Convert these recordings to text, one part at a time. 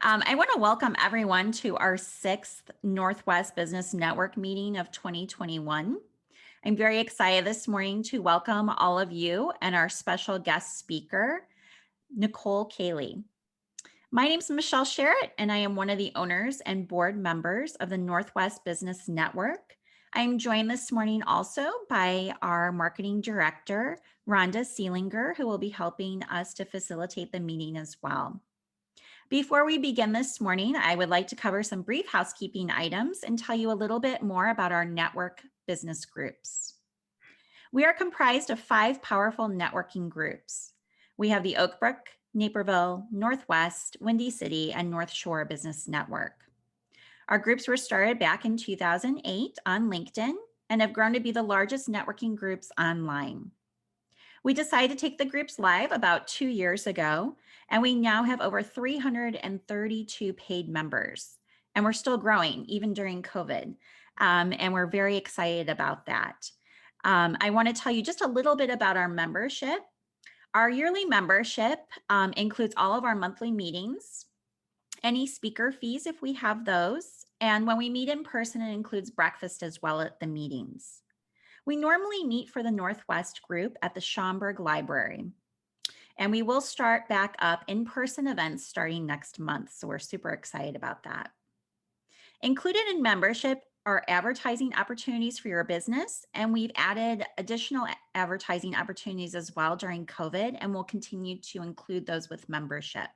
I want to welcome everyone to our sixth Northwest Business Network meeting of 2021. I'm very excited this morning to welcome all of you and our special guest speaker, Nicole Cayley. My name is Michelle Sherritt, and I am one of the owners and board members of the Northwest Business Network. I'm joined this morning also by our marketing director, Rhonda Seelinger, who will be helping us to facilitate the meeting as well. Before we begin this morning, I would like to cover some brief housekeeping items and tell you a little bit more about our network business groups. We are comprised of 5 powerful networking groups. We have the Oakbrook, Naperville, Northwest, Windy City, and North Shore Business Network. Our groups were started back in 2008 on LinkedIn and have grown to be the largest networking groups online. We decided to take the groups live about 2 years ago, and we now have over 332 paid members, and we're still growing even during COVID, and we're very excited about that. I want to tell you just a little bit about our membership. Our yearly membership includes all of our monthly meetings, any speaker fees if we have those, and when we meet in person, it includes breakfast as well at the meetings. We normally meet for the Northwest group at the Schaumburg Library, and we will start back up in-person events starting next month, so we're super excited about that. Included in membership are advertising opportunities for your business, and we've added additional advertising opportunities as well during COVID, and we'll continue to include those with membership.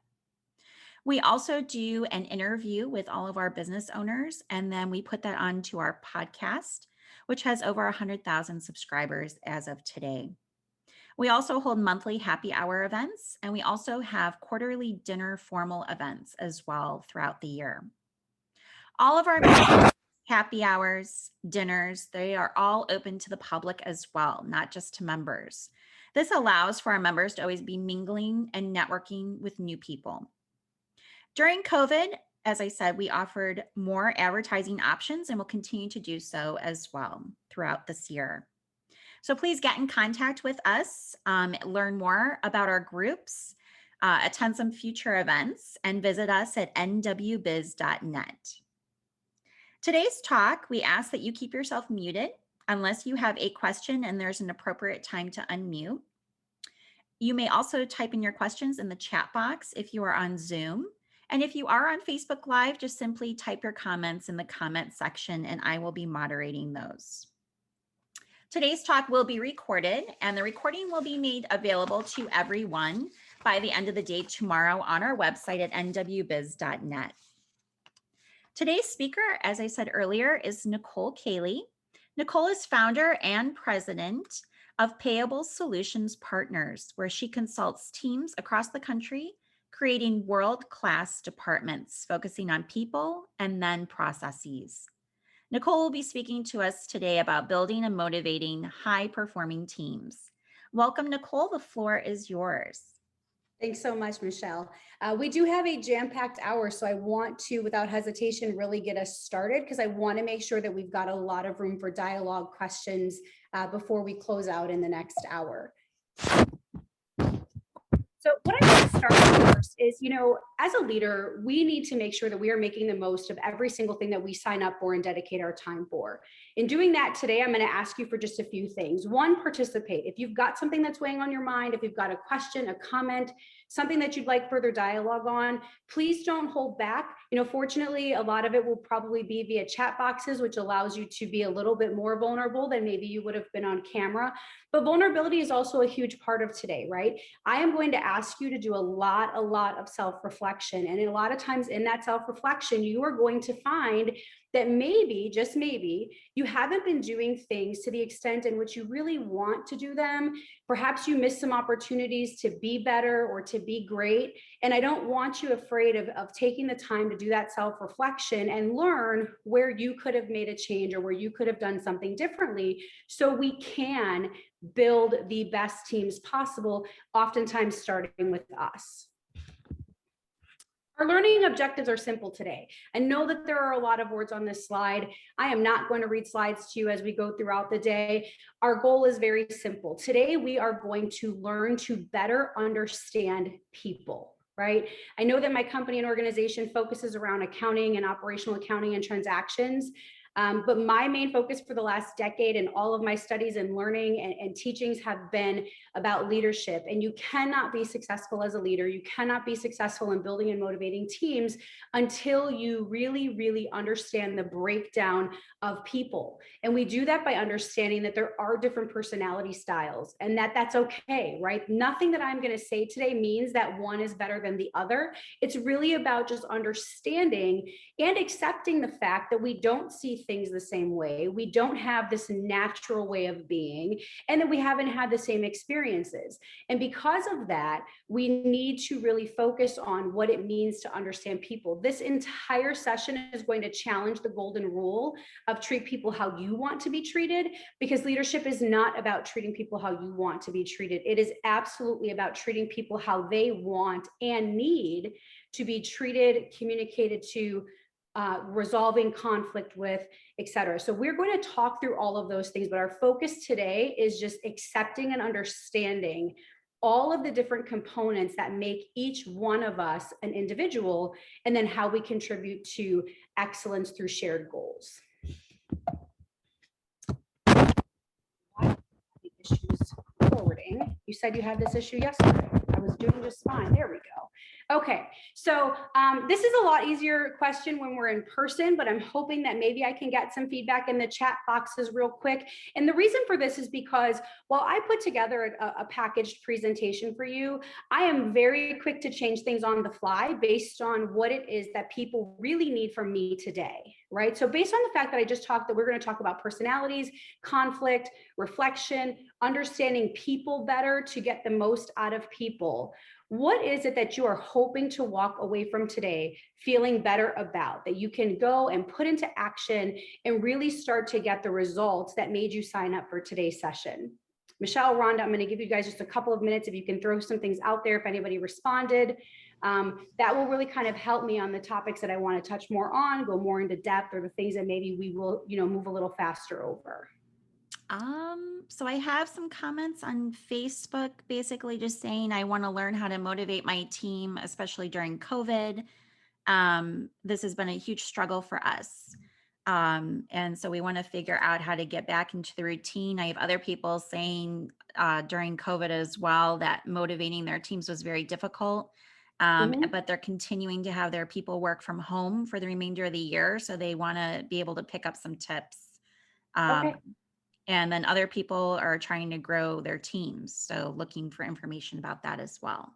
We also do an interview with all of our business owners, and then we put that onto our podcast, which has over 100,000 subscribers as of today. We also hold monthly happy hour events, and we also have quarterly dinner formal events as well throughout the year. All of our meetings, happy hours, dinners, they are all open to the public as well, not just to members. This allows for our members to always be mingling and networking with new people. During COVID, as I said, we offered more advertising options and will continue to do so as well throughout this year. So please get in contact with us, learn more about our groups, attend some future events, and visit us at nwbiz.net. Today's talk, we ask that you keep yourself muted unless you have a question and there's an appropriate time to unmute. You may also type in your questions in the chat box if you are on Zoom. And if you are on Facebook Live, just simply type your comments in the comment section and I will be moderating those. Today's talk will be recorded and the recording will be made available to everyone by the end of the day tomorrow on our website at nwbiz.net. Today's speaker, as I said earlier, is Nicole Cayley. Nicole is founder and president of Payables Solutions Partners, where she consults teams across the country creating world-class departments, focusing on people and then processes. Nicole will be speaking to us today about building and motivating high-performing teams. Welcome, Nicole. The floor is yours. Thanks so much, Michelle. We do have a jam-packed hour, so I want to, without hesitation, really get us started because I want to make sure that we've got a lot of room for dialogue questions before we close out in the next hour. So what I want to start with first is, as a leader, we need to make sure that we are making the most of every single thing that we sign up for and dedicate our time for. In doing that today, I'm going to ask you for just a few things. One, participate. If you've got something that's weighing on your mind, if you've got a question, a comment, something that you'd like further dialogue on, please don't hold back. Fortunately, a lot of it will probably be via chat boxes, which allows you to be a little bit more vulnerable than maybe you would have been on camera. But vulnerability is also a huge part of today, right? I am going to ask you to do a lot of self-reflection. And a lot of times in that self-reflection, you are going to find that maybe, just maybe, you haven't been doing things to the extent in which you really want to do them. Perhaps you missed some opportunities to be better or to be great. And I don't want you afraid of taking the time to do that self-reflection and learn where you could have made a change or where you could have done something differently so we can build the best teams possible, oftentimes starting with us. Our learning objectives are simple today. I know that there are a lot of words on this slide. I am not going to read slides to you as we go throughout the day. Our goal is very simple. Today, we are going to learn to better understand people, right? I know that my company and organization focuses around accounting and operational accounting and transactions. But my main focus for the last decade and all of my studies and learning and teachings have been about leadership. And you cannot be successful as a leader. You cannot be successful in building and motivating teams until you really, really understand the breakdown of people. And we do that by understanding that there are different personality styles and that that's okay, right? Nothing that I'm going to say today means that one is better than the other. It's really about just understanding and accepting the fact that we don't see things the same way. We don't have this natural way of being, and that we haven't had the same experiences. And because of that, we need to really focus on what it means to understand people. This entire session is going to challenge the golden rule of treat people how you want to be treated, because leadership is not about treating people how you want to be treated. It is absolutely about treating people how they want and need to be treated, communicated to, resolving conflict with, etc. So we're going to talk through all of those things, but our focus today is just accepting and understanding all of the different components that make each one of us an individual, and then how we contribute to excellence through shared goals. Issues forwarding. You said you had this issue yesterday. I was doing just fine. There we go. Okay, so this is a lot easier question when we're in person, but I'm hoping that maybe I can get some feedback in the chat boxes real quick. And the reason for this is because while I put together a packaged presentation for you, I am very quick to change things on the fly based on what it is that people really need from me today, right? So based on the fact that I just talked that we're going to talk about personalities, conflict, reflection, understanding people better to get the most out of people. What is it that you are hoping to walk away from today feeling better about, that you can go and put into action and really start to get the results that made you sign up for today's session? Michelle, Rhonda, I'm going to give you guys just a couple of minutes if you can throw some things out there if anybody responded. That will really kind of help me on the topics that I want to touch more on, go more into depth, or the things that maybe we will, move a little faster over. So I have some comments on Facebook, basically just saying I want to learn how to motivate my team, especially during COVID. This has been a huge struggle for us. And so we want to figure out how to get back into the routine. I have other people saying during COVID as well that motivating their teams was very difficult. But they're continuing to have their people work from home for the remainder of the year. So they want to be able to pick up some tips. Okay. And then other people are trying to grow their teams. So looking for information about that as well.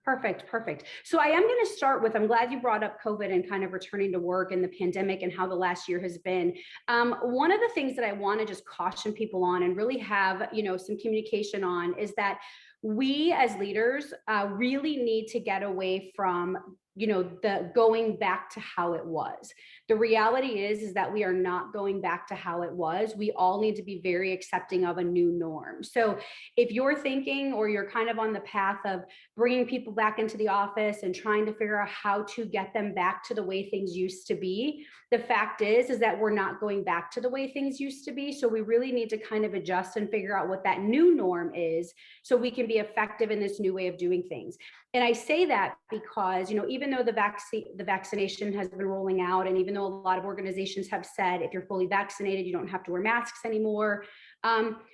Perfect. So I am going to start with, I'm glad you brought up COVID and kind of returning to work and the pandemic and how the last year has been. One of the things that I want to just caution people on and really have, some communication on is that we as leaders really need to get away from the going back to how it was. The reality is that we are not going back to how it was. We all need to be very accepting of a new norm. So if you're thinking, or you're kind of on the path of bringing people back into the office and trying to figure out how to get them back to the way things used to be, the fact is that we're not going back to the way things used to be. So we really need to kind of adjust and figure out what that new norm is so we can be effective in this new way of doing things. And I say that because, even though the vaccination has been rolling out, and even though a lot of organizations have said, if you're fully vaccinated, you don't have to wear masks anymore,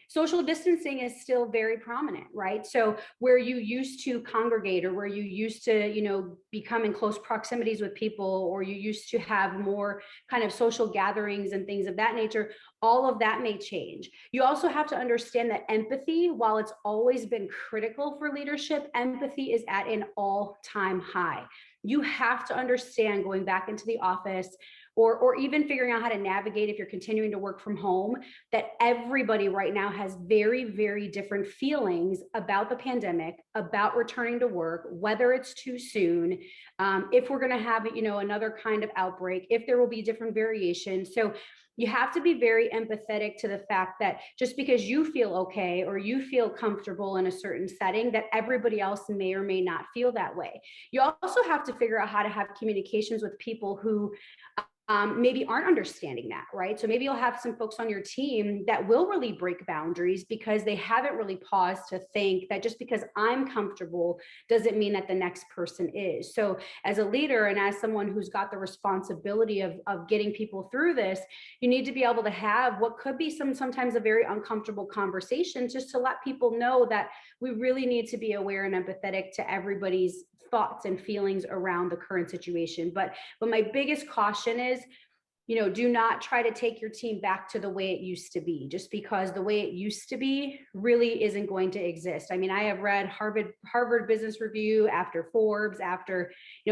social distancing is still very prominent, right? So where you used to congregate, or where you used to, become in close proximities with people, or you used to have more kind of social gatherings and things of that nature, all of that may change. You also have to understand that empathy, while it's always been critical for leadership, empathy is at an all-time high. You have to understand, going back into the office, or even figuring out how to navigate if you're continuing to work from home, that everybody right now has very, very different feelings about the pandemic, about returning to work, whether it's too soon, if we're going to have, another kind of outbreak, if there will be different variations. So you have to be very empathetic to the fact that just because you feel okay or you feel comfortable in a certain setting, that everybody else may or may not feel that way. You also have to figure out how to have communications with people who maybe aren't understanding that, right? So maybe you'll have some folks on your team that will really break boundaries because they haven't really paused to think that just because I'm comfortable doesn't mean that the next person is. So as a leader and as someone who's got the responsibility of getting people through this, you need to be able to have what could be sometimes a very uncomfortable conversation, just to let people know that we really need to be aware and empathetic to everybody's thoughts and feelings around the current situation. But my biggest caution is, do not try to take your team back to the way it used to be, just because the way it used to be really isn't going to exist. I mean, I have read Harvard Business Review, after Forbes, after,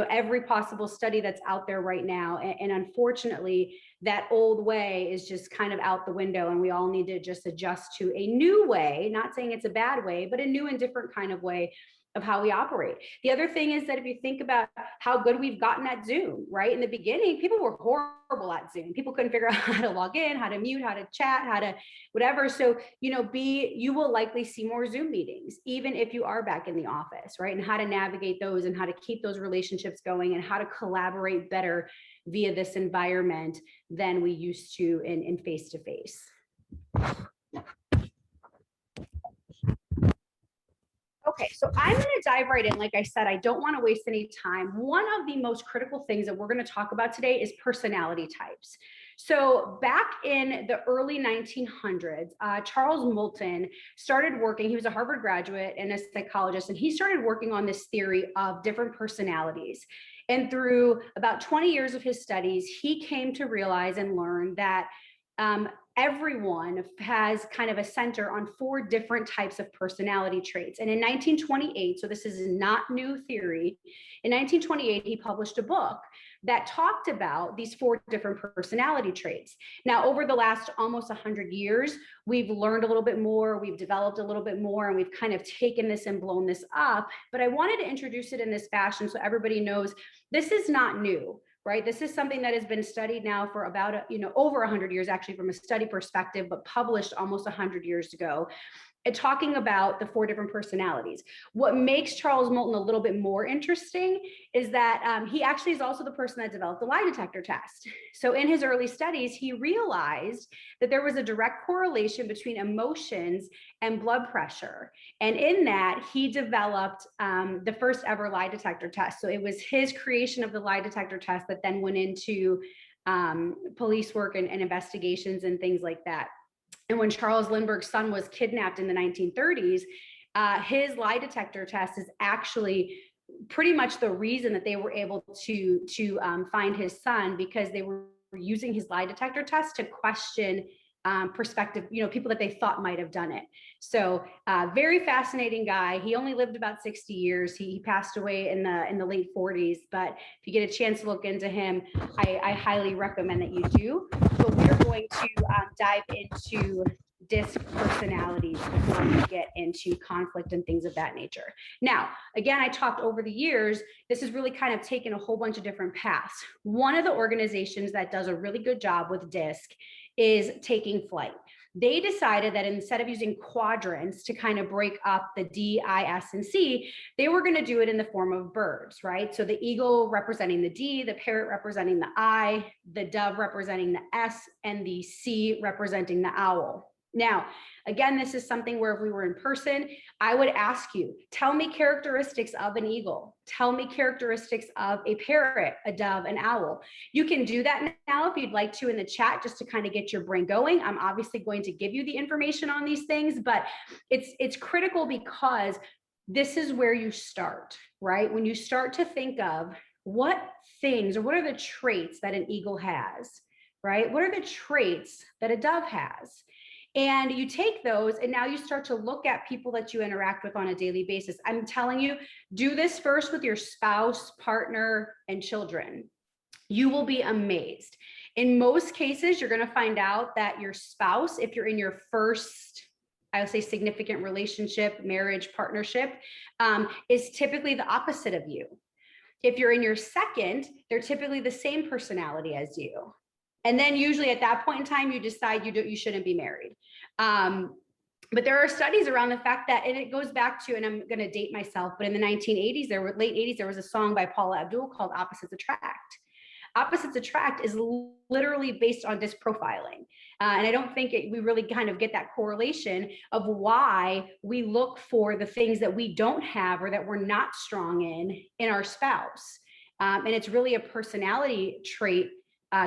every possible study that's out there right now. And unfortunately, that old way is just kind of out the window, and we all need to just adjust to a new way, not saying it's a bad way, but a new and different kind of way of how we operate. The other thing is that if you think about how good we've gotten at Zoom, right? In the beginning, people were horrible at Zoom. People couldn't figure out how to log in, how to mute, how to chat, how to whatever. So, you will likely see more Zoom meetings, even if you are back in the office, right? And how to navigate those and how to keep those relationships going and how to collaborate better via this environment than we used to in face-to-face. Okay, so I'm going to dive right in. Like I said, I don't want to waste any time. One of the most critical things that we're going to talk about today is personality types. So back in the early 1900s, Charles Moulton started working. He was a Harvard graduate and a psychologist, and he started working on this theory of different personalities. And through about 20 years of his studies, he came to realize and learn that everyone has kind of a center on 4 different types of personality traits. And in 1928, so this is not new theory, in 1928, he published a book that talked about these 4 different personality traits. Now, over the last almost 100 years, we've learned a little bit more, we've developed a little bit more, and we've kind of taken this and blown this up. But I wanted to introduce it in this fashion so everybody knows this is not new. Right? This is something that has been studied now for about, over 100 years, actually, from a study perspective, but published almost 100 years ago, and talking about the 4 different personalities. What makes Charles Moulton a little bit more interesting is that he actually is also the person that developed the lie detector test. So in his early studies, he realized that there was a direct correlation between emotions and blood pressure. And in that, he developed the first ever lie detector test. So it was his creation of the lie detector test that then went into police work and investigations and things like that. And when Charles Lindbergh's son was kidnapped in the 1930s, his lie detector test is actually pretty much the reason that they were able to find his son, because they were using his lie detector test to question perspective, people that they thought might have done it. So very fascinating guy. He only lived about 60 years. He passed away in the late 40s, but if you get a chance to look into him, I highly recommend that you do. But we're going to dive into DISC personalities before we get into conflict and things of that nature. Now, again, I talked over the years, this has really kind of taken a whole bunch of different paths. One of the organizations that does a really good job with DISC is Taking Flight. They decided that instead of using quadrants to kind of break up the D, I, S, and C, they were going to do it in the form of birds, right? So the eagle representing the D, the parrot representing the I, the dove representing the S, and the C representing the owl. Now, again, this is something where if we were in person, I would ask you, tell me characteristics of an eagle. Tell me characteristics of a parrot, a dove, an owl. You can do that now if you'd like to in the chat, just to kind of get your brain going. I'm obviously going to give you the information on these things, but it's critical because this is where you start, right? When you start to think of what things or what are the traits that an eagle has, right? What are the traits that a dove has? And you take those and now you start to look at people that you interact with on a daily basis. I'm telling you, do this first with your spouse, partner, and children. You will be amazed. In most cases, you're going to find out that your spouse, if you're in your first, I would say, significant relationship, marriage, partnership, is typically the opposite of you. If you're in your second, they're typically the same personality as you. And then usually at that point in time, you decide you shouldn't be married. But there are studies around the fact that, and it goes back to, and I'm going to date myself, but in the 1980s, late 80s, there was a song by Paula Abdul called Opposites Attract. opposites attract is literally based on disc profiling. And I don't think we really kind of get that correlation of why we look for the things that we don't have or that we're not strong in our spouse. And it's really a personality trait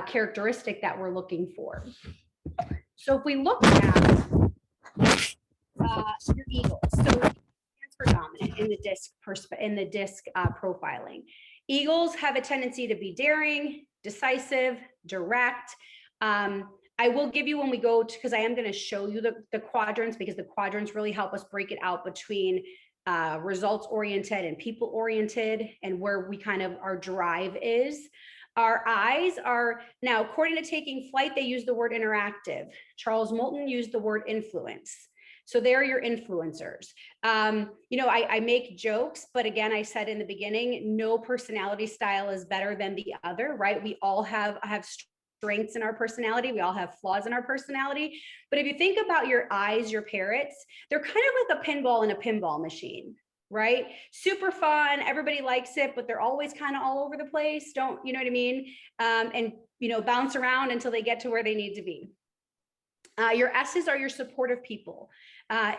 characteristic that we're looking for. So if we look at your eagles, so stands for dominant in the disc profiling. Eagles have a tendency to be daring, decisive, direct. I will give you when we go to, because I am going to show you the quadrants, because the quadrants really help us break it out between results oriented and people oriented, and where we kind of our drive is. Our eyes are, now according to Taking Flight, they use the word interactive. Charles Moulton used the word influence. So they're your influencers. I make jokes, but again, I said in the beginning, no personality style is better than the other, right? We all have strengths in our personality. We all have flaws in our personality. But if you think about your eyes, your parrots, they're kind of like a pinball in a pinball machine, right? Super fun. Everybody likes it, but they're always kind of all over the place. Don't, you know what I mean? And bounce around until they get to where they need to be. Your S's are your supportive people.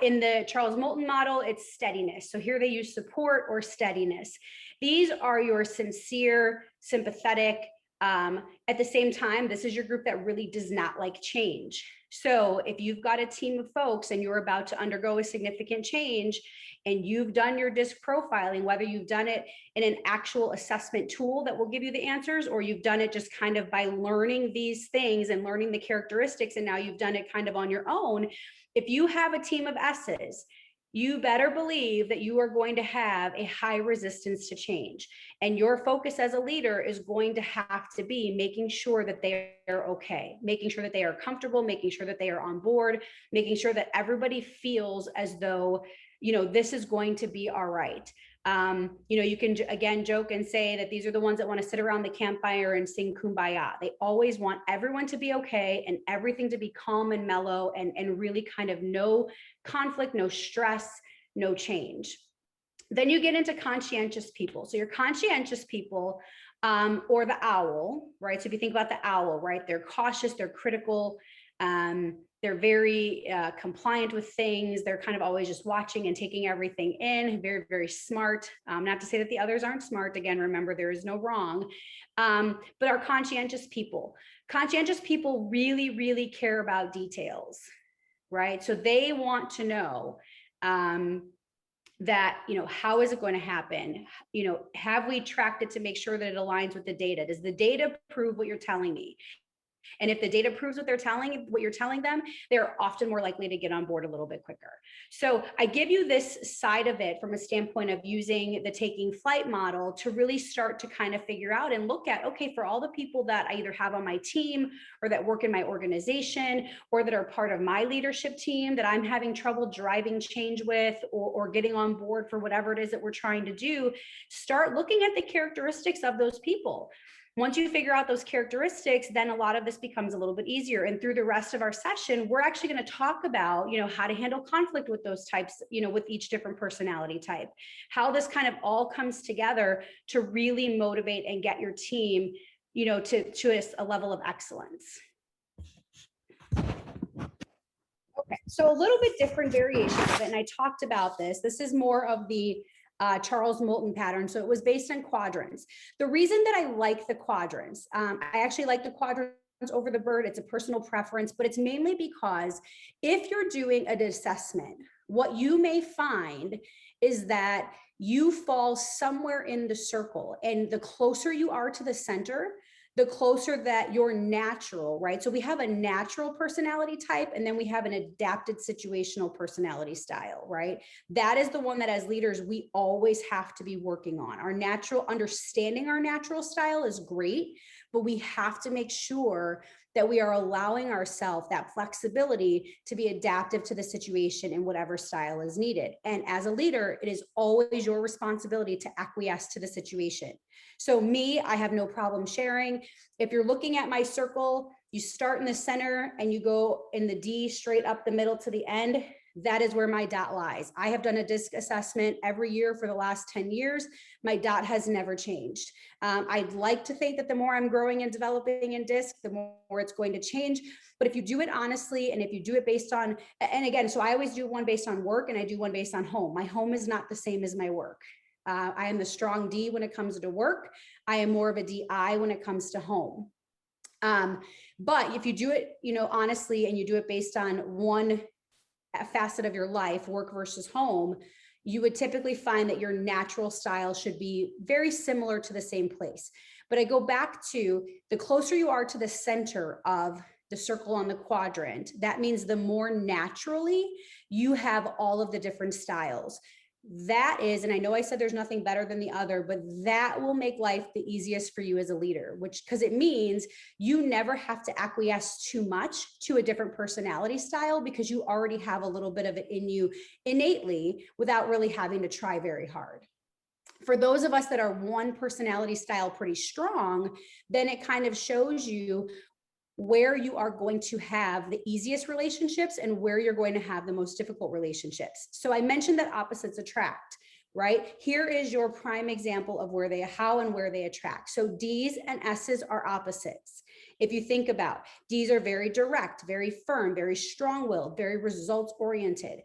In the Charles Moulton model, it's steadiness. So here they use support or steadiness. These are your sincere, sympathetic. At the same time, this is your group that really does not like change. So if you've got a team of folks and you're about to undergo a significant change and you've done your disc profiling, whether you've done it in an actual assessment tool that will give you the answers, or you've done it just kind of by learning these things and learning the characteristics, and now you've done it kind of on your own. If you have a team of S's, you better believe that you are going to have a high resistance to change. And your focus as a leader is going to have to be making sure that they are okay, making sure that they are comfortable, making sure that they are on board, making sure that everybody feels as though, this is going to be all right. You can again joke and say that these are the ones that want to sit around the campfire and sing Kumbaya. They always want everyone to be okay and everything to be calm and mellow and really kind of no conflict, no stress, no change. Then you get into conscientious people. So your conscientious people, or the owl, right? So if you think about the owl, right? They're cautious, they're critical, they're very compliant with things. They're kind of always just watching and taking everything in, very, very smart. Not to say that the others aren't smart. Again, remember, there is no wrong. But our conscientious people really, really care about details, right? So they want to know that, how is it going to happen? Have we tracked it to make sure that it aligns with the data? Does the data prove what you're telling me? And if the data proves what you're telling them, they're often more likely to get on board a little bit quicker. So I give you this side of it from a standpoint of using the Taking Flight model to really start to kind of figure out and look at, okay, for all the people that I either have on my team or that work in my organization or that are part of my leadership team that I'm having trouble driving change with or getting on board for whatever it is that we're trying to do, start looking at the characteristics of those people. Once you figure out those characteristics, then a lot of this becomes a little bit easier. And through the rest of our session, we're actually going to talk about, how to handle conflict with those types, with each different personality type, how this kind of all comes together to really motivate and get your team, to a level of excellence. Okay, so a little bit different variation of it. And I talked about this. This is more of the Charles Moulton pattern. So it was based on quadrants. The reason that I like the quadrants, I actually like the quadrants over the bird. It's a personal preference, but it's mainly because if you're doing an assessment, what you may find is that you fall somewhere in the circle, and the closer you are to the center, the closer that you're natural, right? So we have a natural personality type, and then we have an adapted situational personality style, right? That is the one that as leaders, we always have to be working on. Understanding our natural style is great, but we have to make sure that we are allowing ourselves that flexibility to be adaptive to the situation in whatever style is needed. And as a leader, it is always your responsibility to acquiesce to the situation. So me, I have no problem sharing. If you're looking at my circle, you start in the center and you go in the D straight up the middle to the end. that is where my dot lies. I have done a DISC assessment every year for the last 10 years. My dot has never changed. I'd like to think that the more I'm growing and developing in DISC, the more it's going to change. But if you do it honestly, and if you do it based on, and again, so I always do one based on work and I do one based on home. My home is not the same as my work. I am the strong D when it comes to work. I am more of a DI when it comes to home. But if you do it, honestly, and you do it based on one facet of your life, work versus home, you would typically find that your natural style should be very similar to the same place. But I go back to the closer you are to the center of the circle on the quadrant, that means the more naturally you have all of the different styles. That is, and I know I said there's nothing better than the other, but that will make life the easiest for you as a leader, because it means you never have to acquiesce too much to a different personality style, because you already have a little bit of it in you innately without really having to try very hard. For those of us that are one personality style pretty strong, then it kind of shows you where you are going to have the easiest relationships and where you're going to have the most difficult relationships. So I mentioned that opposites attract, right? Here is your prime example of how and where they attract. So D's and S's are opposites. If you think about, D's are very direct, very firm, very strong-willed, very results-oriented.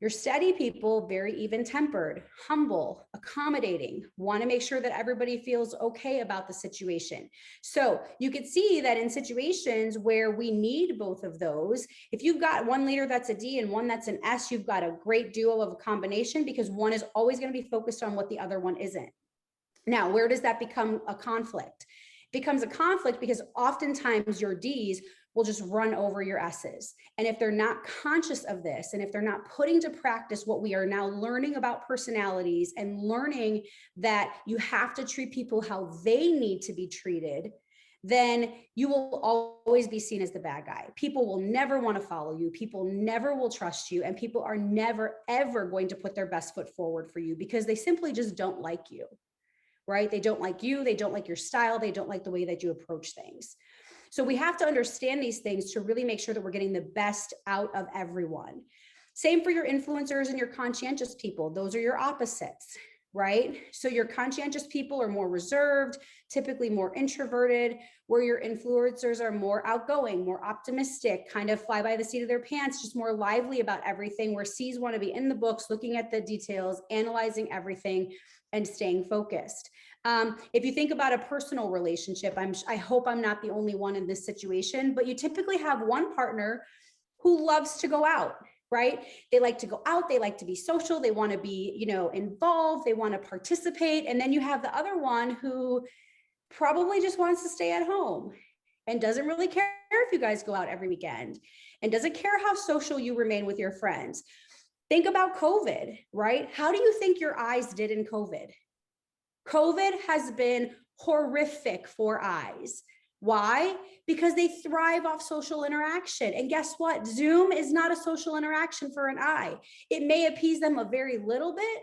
Your steady people, very even-tempered, humble, accommodating, want to make sure that everybody feels okay about the situation. So you could see that in situations where we need both of those, if you've got one leader that's a D and one that's an S, you've got a great duo of a combination, because one is always going to be focused on what the other one isn't. Now, where does that become a conflict? It becomes a conflict because oftentimes your Ds will just run over your S's. And if they're not conscious of this, and if they're not putting to practice what we are now learning about personalities and learning that you have to treat people how they need to be treated, then you will always be seen as the bad guy. People will never want to follow you. People never will trust you. And people are never, ever going to put their best foot forward for you, because they simply just don't like you, right? They don't like you. They don't like your style. They don't like the way that you approach things. So we have to understand these things to really make sure that we're getting the best out of everyone. Same for your influencers and your conscientious people. Those are your opposites, right? So your conscientious people are more reserved, typically more introverted, where your influencers are more outgoing, more optimistic, kind of fly by the seat of their pants, just more lively about everything, where C's want to be in the books, looking at the details, analyzing everything, and staying focused. If you think about a personal relationship, I hope I'm not the only one in this situation, but you typically have one partner who loves to go out, right? They like to go out, they like to be social, they want to be, involved, they want to participate. And then you have the other one who probably just wants to stay at home and doesn't really care if you guys go out every weekend, and doesn't care how social you remain with your friends. Think about COVID, right? How do you think your eyes did in COVID? COVID has been horrific for eyes. Why? Because they thrive off social interaction. And guess what? Zoom is not a social interaction for an eye. It may appease them a very little bit,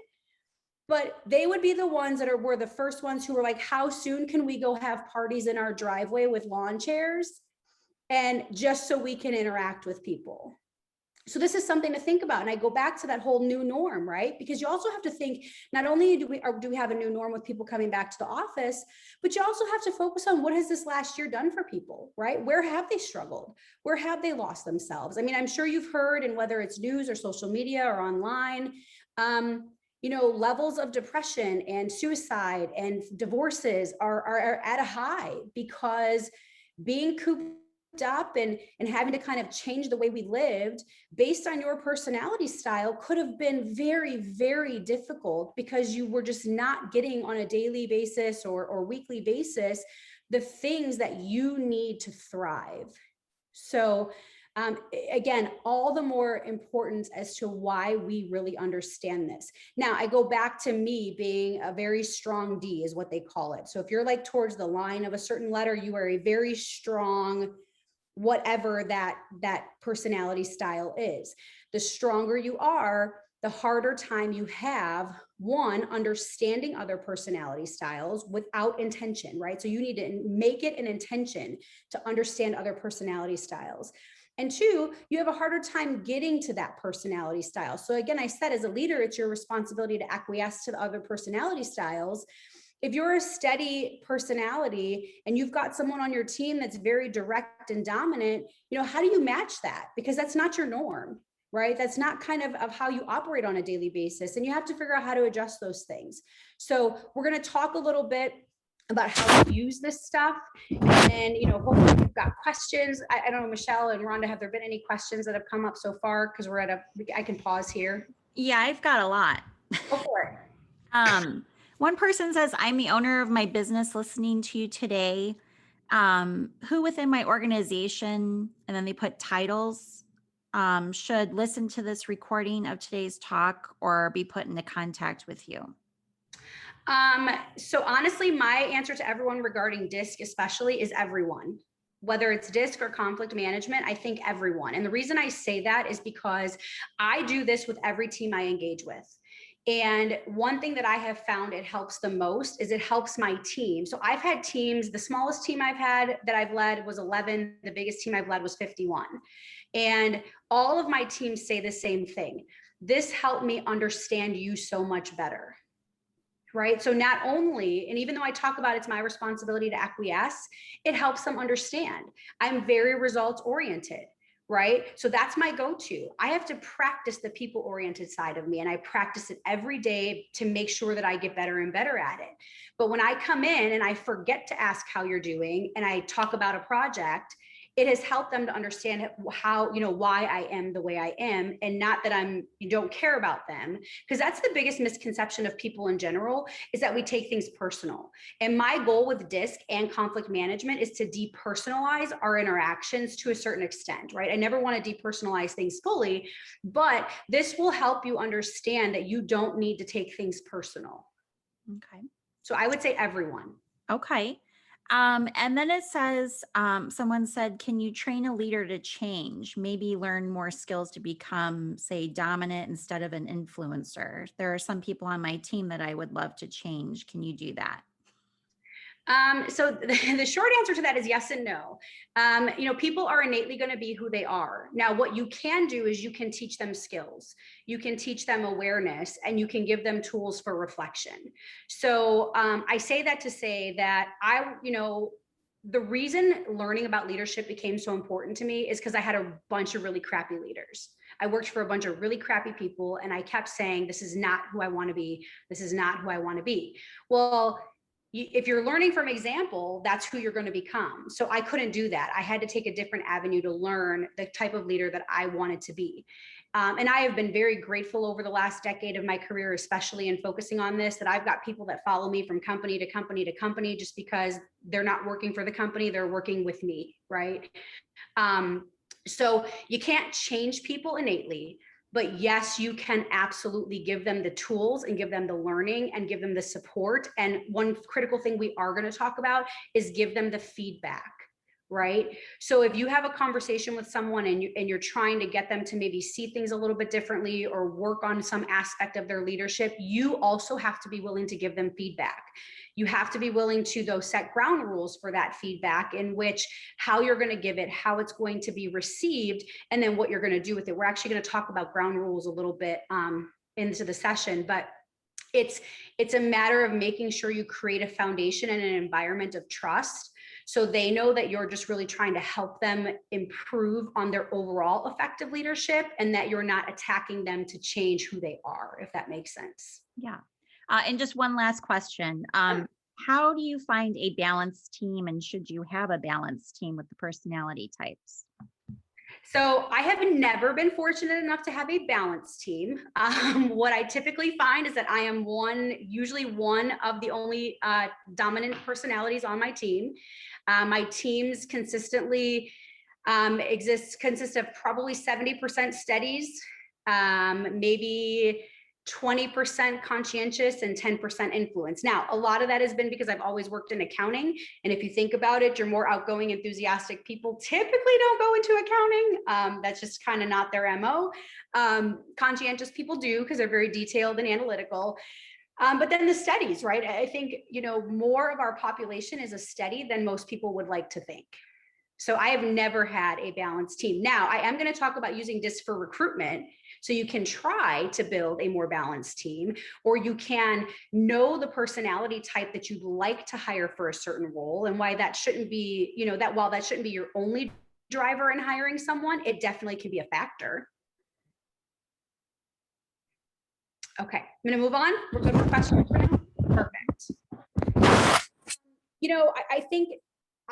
but they would be the ones that were the first ones who were like, how soon can we go have parties in our driveway with lawn chairs? And just so we can interact with people. So this is something to think about. And I go back to that whole new norm, right? Because you also have to think, not only do we have a new norm with people coming back to the office, but you also have to focus on what has this last year done for people, right? Where have they struggled? Where have they lost themselves? I mean, I'm sure you've heard, and whether it's news or social media or online, levels of depression and suicide and divorces are at a high, because being cooped up and having to kind of change the way we lived based on your personality style could have been very, very difficult, because you were just not getting on a daily basis or weekly basis the things that you need to thrive. So again, all the more importance as to why we really understand this. Now, I go back to me being a very strong D, is what they call it. So if you're like towards the line of a certain letter, you are a very strong, whatever that personality style is. The stronger you are, the harder time you have, one, understanding other personality styles without intention, right? So you need to make it an intention to understand other personality styles. And two, you have a harder time getting to that personality style. So again, I said as a leader, it's your responsibility to acquiesce to the other personality styles. If you're a steady personality and you've got someone on your team that's very direct and dominant, how do you match that? Because that's not your norm, right? That's not kind of how you operate on a daily basis. And you have to figure out how to adjust those things. So we're going to talk a little bit about how to use this stuff. And, hopefully you've got questions. I don't know, Michelle and Rhonda, have there been any questions that have come up so far? Because I can pause here. Yeah, I've got a lot. Go for it. One person says, I'm the owner of my business listening to you today. Who within my organization, and then they put titles, should listen to this recording of today's talk or be put into contact with you? So honestly, my answer to everyone regarding DISC especially is everyone. Whether it's DISC or conflict management, I think everyone. And the reason I say that is because I do this with every team I engage with. And one thing that I have found it helps the most is it helps my team. So I've had teams, the smallest team I've had that I've led was 11. The biggest team I've led was 51. And all of my teams say the same thing. This helped me understand you so much better. Right. So not only, and even though I talk about it's my responsibility to acquiesce, it helps them understand. I'm very results oriented. Right. So that's my go-to. I have to practice the people oriented side of me, and I practice it every day to make sure that I get better and better at it. But when I come in and I forget to ask how you're doing and I talk about a project, it has helped them to understand how, why I am the way I am, and not that you don't care about them. Because that's the biggest misconception of people in general, is that we take things personal. And my goal with DISC and conflict management is to depersonalize our interactions to a certain extent, right? I never want to depersonalize things fully, but this will help you understand that you don't need to take things personal. Okay. So I would say everyone. Okay. And then it says, someone said, can you train a leader to change, maybe learn more skills to become, say, dominant instead of an influencer? There are some people on my team that I would love to change. Can you do that? So the short answer to that is yes and no. People are innately going to be who they are. Now, what you can do is you can teach them skills, you can teach them awareness, and you can give them tools for reflection. So I say that to say that the reason learning about leadership became so important to me is because I had a bunch of really crappy leaders. I worked for a bunch of really crappy people, and I kept saying, this is not who I want to be. This is not who I want to be. Well, if you're learning from example, that's who you're going to become. So I couldn't do that. I had to take a different avenue to learn the type of leader that I wanted to be. And I have been very grateful over the last decade of my career, especially in focusing on this, that I've got people that follow me from company to company to company, just because they're not working for the company, they're working with me, right? So you can't change people innately. But yes, you can absolutely give them the tools and give them the learning and give them the support. And one critical thing we are going to talk about is give them the feedback, right? So if you have a conversation with someone and you're trying to get them to maybe see things a little bit differently or work on some aspect of their leadership, you also have to be willing to give them feedback. You have to be willing to, though, set ground rules for that feedback, in which how you're going to give it, how it's going to be received, and then what you're going to do with it. We're actually going to talk about ground rules a little bit into the session, but it's a matter of making sure you create a foundation and an environment of trust, so they know that you're just really trying to help them improve on their overall effective leadership, and that you're not attacking them to change who they are, if that makes sense. Yeah. And just one last question. How do you find a balanced team, and should you have a balanced team with the personality types? So I have never been fortunate enough to have a balanced team. What I typically find is that I am usually one of the only dominant personalities on my team. My teams consistently consist of probably 70% steadies, maybe 20% conscientious, and 10% influence. Now, a lot of that has been because I've always worked in accounting. And if you think about it, your more outgoing, enthusiastic people typically don't go into accounting. That's just kind of not their MO. Conscientious people do, because they're very detailed and analytical. But then the steadies, right? I think, more of our population is a steady than most people would like to think. So I have never had a balanced team. Now, I am going to talk about using DISC for recruitment. So you can try to build a more balanced team, or you can know the personality type that you'd like to hire for a certain role, and why that shouldn't be, that while that shouldn't be your only driver in hiring someone, it definitely can be a factor. Okay, I'm going to move on. We're good for questions for now? Perfect. I think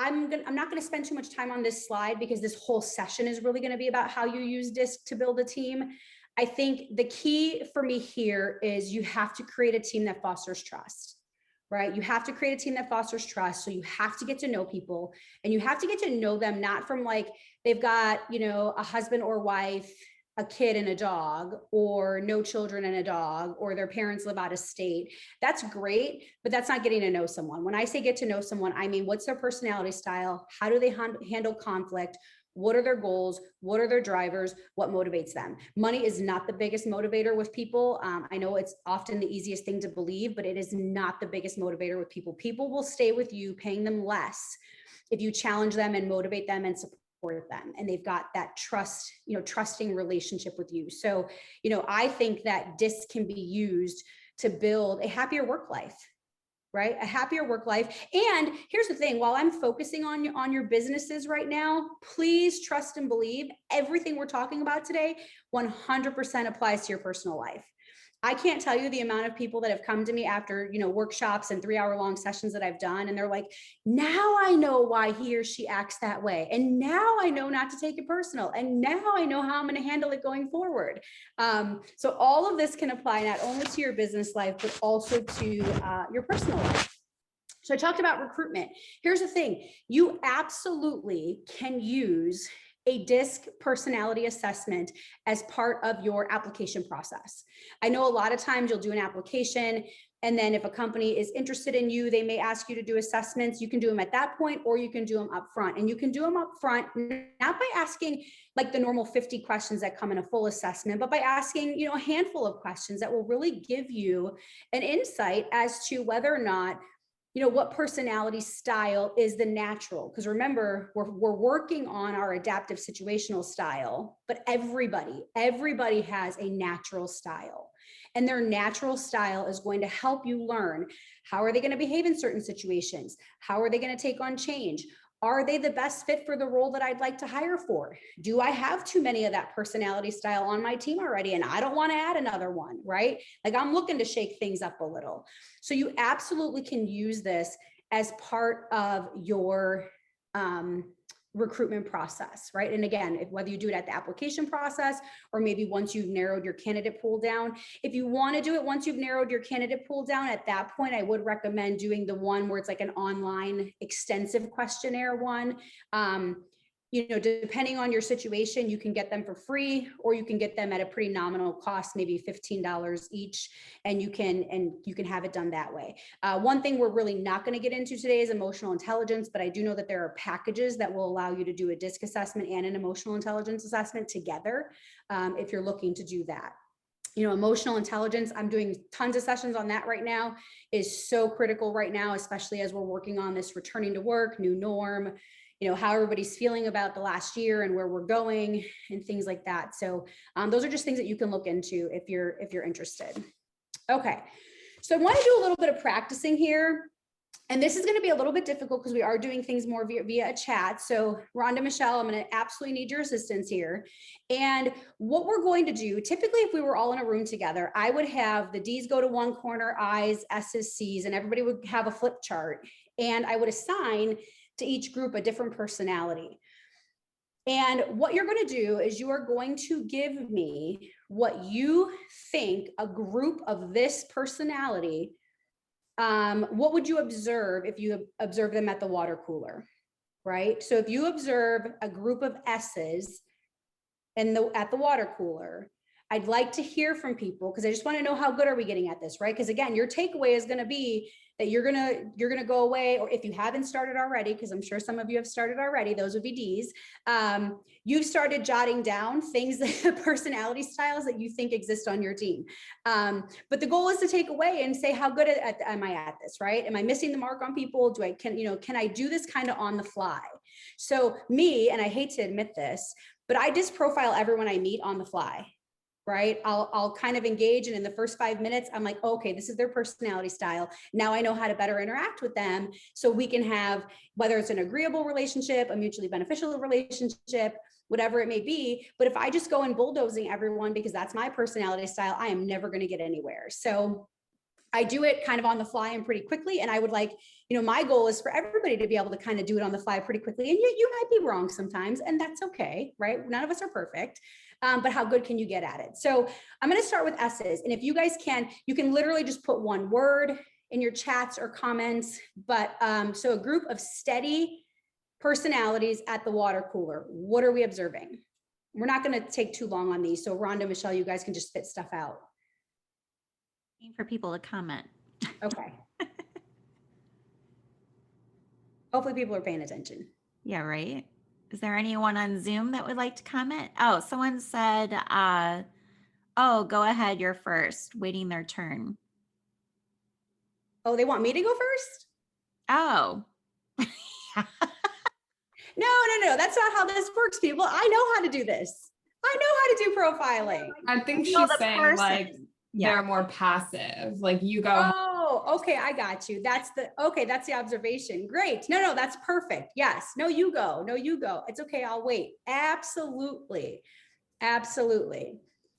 I'm not going to spend too much time on this slide because this whole session is really going to be about how you use DISC to build a team. I think the key for me here is you have to create a team that fosters trust, right? You have to create a team that fosters trust. So you have to get to know people, and you have to get to know them, not from like they've got, a husband or wife, a kid and a dog, or no children and a dog, or their parents live out of state. That's great, but that's not getting to know someone. When I say get to know someone, I mean, what's their personality style? How do they handle conflict? What are their goals? What are their drivers? What motivates them? Money is not the biggest motivator with people. I know it's often the easiest thing to believe, but it is not the biggest motivator with people. People will stay with you paying them less if you challenge them and motivate them and support them, and they've got that trust, trusting relationship with you. So, I think that DISC can be used to build a happier work life, right? A happier work life. And here's the thing, while I'm focusing on your businesses right now, please trust and believe everything we're talking about today 100% applies to your personal life. I can't tell you the amount of people that have come to me after, workshops and 3-hour-long sessions that I've done. And they're like, now I know why he or she acts that way. And now I know not to take it personal. And now I know how I'm going to handle it going forward. So all of this can apply not only to your business life, but also to your personal life. So I talked about recruitment. Here's the thing. You absolutely can use a DISC personality assessment as part of your application process. I know a lot of times you'll do an application, and then if a company is interested in you, they may ask you to do assessments. You can do them at that point, or you can do them up front. And you can do them up front, not by asking like the normal 50 questions that come in a full assessment, but by asking, a handful of questions that will really give you an insight as to whether or not what personality style is the natural. Because remember, we're working on our adaptive situational style, but everybody has a natural style. And their natural style is going to help you learn, how are they going to behave in certain situations? How are they going to take on change? Are they the best fit for the role that I'd like to hire for? Do I have too many of that personality style on my team already, and I don't want to add another one, right? Like I'm looking to shake things up a little. So you absolutely can use this as part of your recruitment process, right? And again, whether you do it at the application process, or maybe once you've narrowed your candidate pool down. If you want to do it once you've narrowed your candidate pool down, at that point, I would recommend doing the one where it's like an online extensive questionnaire one. Depending on your situation, you can get them for free, or you can get them at a pretty nominal cost, maybe $15 each, and you can have it done that way. One thing we're really not going to get into today is emotional intelligence, but I do know that there are packages that will allow you to do a DISC assessment and an emotional intelligence assessment together, if you're looking to do that. Emotional intelligence, I'm doing tons of sessions on that right now, is so critical right now, especially as we're working on this returning to work, new norm, how everybody's feeling about the last year and where we're going and things like that. So those are just things that you can look into if you're interested. Okay, so I want to do a little bit of practicing here. And this is going to be a little bit difficult because we are doing things more via a chat. So Rhonda, Michelle, I'm going to absolutely need your assistance here. And what we're going to do, typically if we were all in a room together, I would have the D's go to one corner, I's, S's, C's, and everybody would have a flip chart. And I would assign to each group a different personality. And what you're going to do is you are going to give me what you think a group of this personality, what would you observe if you observe them at the water cooler, right? So if you observe a group of S's at the water cooler, I'd like to hear from people, because I just want to know how good are we getting at this, right? Because again, your takeaway is going to be that you're gonna go away, or if you haven't started already, because I'm sure some of you have started already, those would be D's. You've started jotting down things, personality styles that you think exist on your team. But the goal is to take away and say, how good am I at this, right? Am I missing the mark on people? Can I do this kind of on the fly? So me, and I hate to admit this, but I disprofile everyone I meet on the fly, right? I'll kind of engage, and in the first 5 minutes, I'm like, okay, this is their personality style. Now I know how to better interact with them, so we can have, whether it's an agreeable relationship, a mutually beneficial relationship, whatever it may be. But if I just go in bulldozing everyone because that's my personality style, I am never going to get anywhere. So I do it kind of on the fly and pretty quickly. And I would like, my goal is for everybody to be able to kind of do it on the fly pretty quickly. And you might be wrong sometimes, and that's okay, right? None of us are perfect. But how good can you get at it? So I'm going to start with S's. And if you guys can, you can literally just put one word in your chats or comments. But so a group of steady personalities at the water cooler. What are we observing? We're not going to take too long on these. So Rhonda, Michelle, you guys can just spit stuff out. For people to comment. Okay. Hopefully people are paying attention. Yeah, right. Is there anyone on Zoom that would like to comment? Oh, someone said, oh, go ahead, you're first, waiting their turn. Oh, they want me to go first? Oh. No. That's not how this works, people. I know how to do this. I know how to do profiling. I think she's saying like they're more passive. Like you go. Oh, okay. I got you. That's the observation. Great. No, that's perfect. Yes. No, you go. It's okay. I'll wait. Absolutely.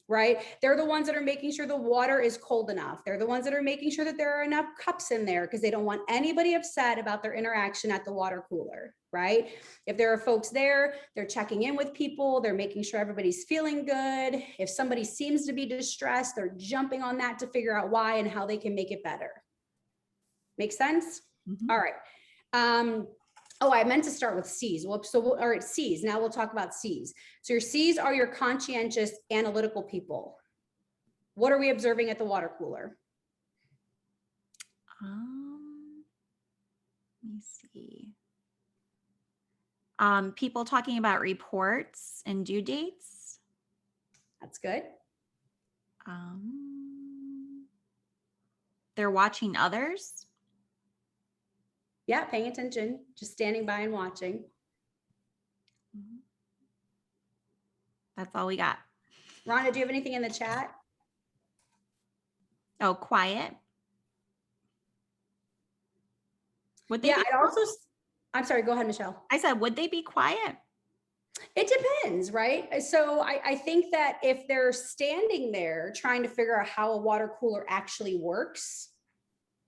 Right? They're the ones that are making sure the water is cold enough. They're the ones that are making sure that there are enough cups in there because they don't want anybody upset about their interaction at the water cooler, right? If there are folks there, they're checking in with people, they're making sure everybody's feeling good. If somebody seems to be distressed, they're jumping on that to figure out why and how they can make it better. Make sense? Mm-hmm. All right. Oh, I meant to start with C's. Whoops. So, all right, C's. Now we'll talk about C's. So your C's are your conscientious, analytical people. What are we observing at the water cooler? Let me see. People talking about reports and due dates. That's good. They're watching others. Yeah, paying attention, just standing by and watching. That's all we got. Rhonda, do you have anything in the chat? Oh, quiet. Would they? Yeah, I'm sorry, go ahead, Michelle. I said, would they be quiet? It depends, right? So I think that if they're standing there trying to figure out how a water cooler actually works,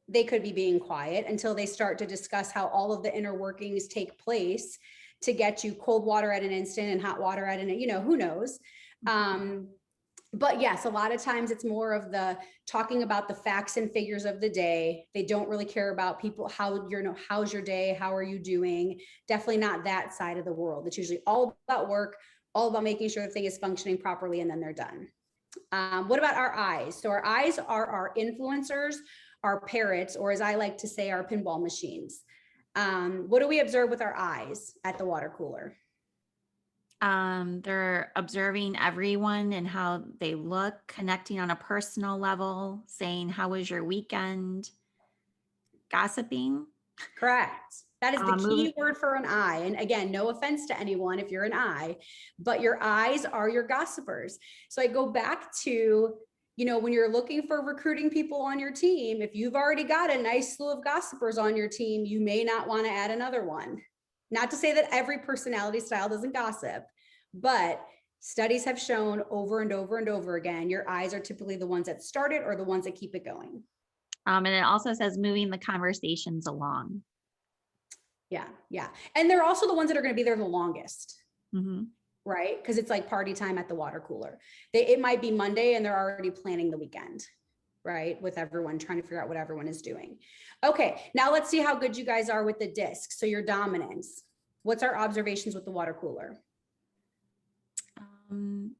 they could be being quiet until they start to discuss how all of the inner workings take place to get you cold water at an instant and hot water at an, who knows. But yes, a lot of times it's more of the talking about the facts and figures of the day. They don't really care about people, how's your day? How are you doing? Definitely not that side of the world. It's usually all about work, all about making sure the thing is functioning properly, and then they're done. What about our eyes? So our eyes are our influencers, our parrots, or as I like to say, our pinball machines. What do we observe with our eyes at the water cooler? They're observing everyone and how they look, connecting on a personal level, saying, how was your weekend? Gossiping. Correct. That is the key word for an eye. And again, no offense to anyone if you're an eye, but your eyes are your gossipers. So I go back to, when you're looking for recruiting people on your team, if you've already got a nice slew of gossipers on your team, you may not want to add another one. Not to say that every personality style doesn't gossip, but studies have shown over and over and over again, your eyes are typically the ones that start it or the ones that keep it going. And it also says moving the conversations along. Yeah. And they're also the ones that are going to be there the longest. Mm-hmm. Right? Because it's like party time at the water cooler. It might be Monday and they're already planning the weekend, right? With everyone trying to figure out what everyone is doing. Okay, now let's see how good you guys are with the disc. So your dominance. What's our observations with the water cooler? Trying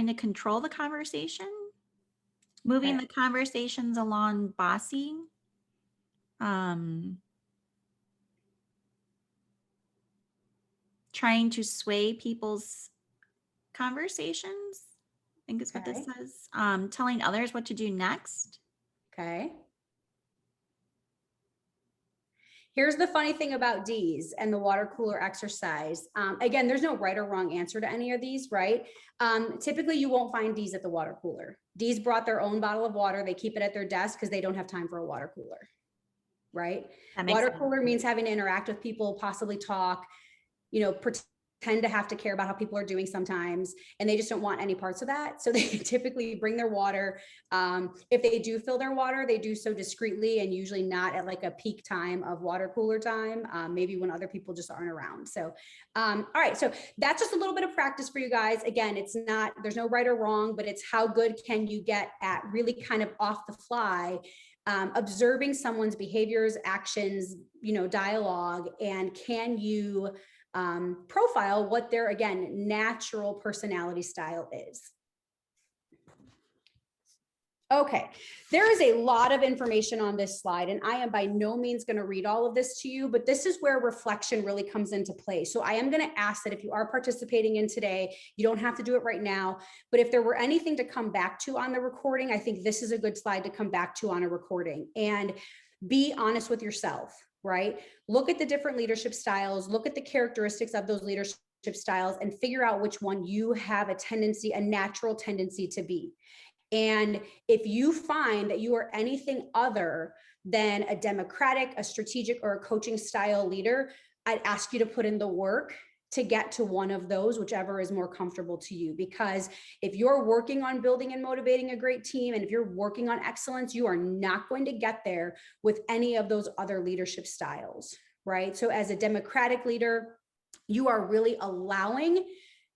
to control the conversation, moving the conversations along, bossy. Trying to sway people's conversations, I think is what this Okay. says. Telling others what to do next. Okay. Here's the funny thing about D's and the water cooler exercise. Again, there's no right or wrong answer to any of these, right? Typically, you won't find D's at the water cooler. D's brought their own bottle of water. They keep it at their desk because they don't have time for a water cooler, right? That makes Water sense. cooler means having to interact with people, possibly talk, you know, tend to have to care about how people are doing sometimes, and they just don't want any parts of that. So they typically bring their water. If they do fill their water, they do so discreetly and usually not at like a peak time of water cooler time, maybe when other people just aren't around. So, all right, so that's just a little bit of practice for you guys. Again, it's not, there's no right or wrong, but it's how good can you get at really kind of off the fly observing someone's behaviors, actions, you know, dialogue, and can you profile what their, again, natural personality style is. Okay, there is a lot of information on this slide, and I am by no means going to read all of this to you, but this is where reflection really comes into play. So I am going to ask that if you are participating in today, you don't have to do it right now, but if there were anything to come back to on the recording, I think this is a good slide to come back to on a recording. And be honest with yourself, right? Look at the different leadership styles, look at the characteristics of those leadership styles, and figure out which one you have a tendency, a natural tendency to be. And if you find that you are anything other than a democratic, a strategic, or a coaching style leader, I'd ask you to put in the work to get to one of those, whichever is more comfortable to you. Because if you're working on building and motivating a great team, and if you're working on excellence, you are not going to get there with any of those other leadership styles, right? So as a democratic leader, you are really allowing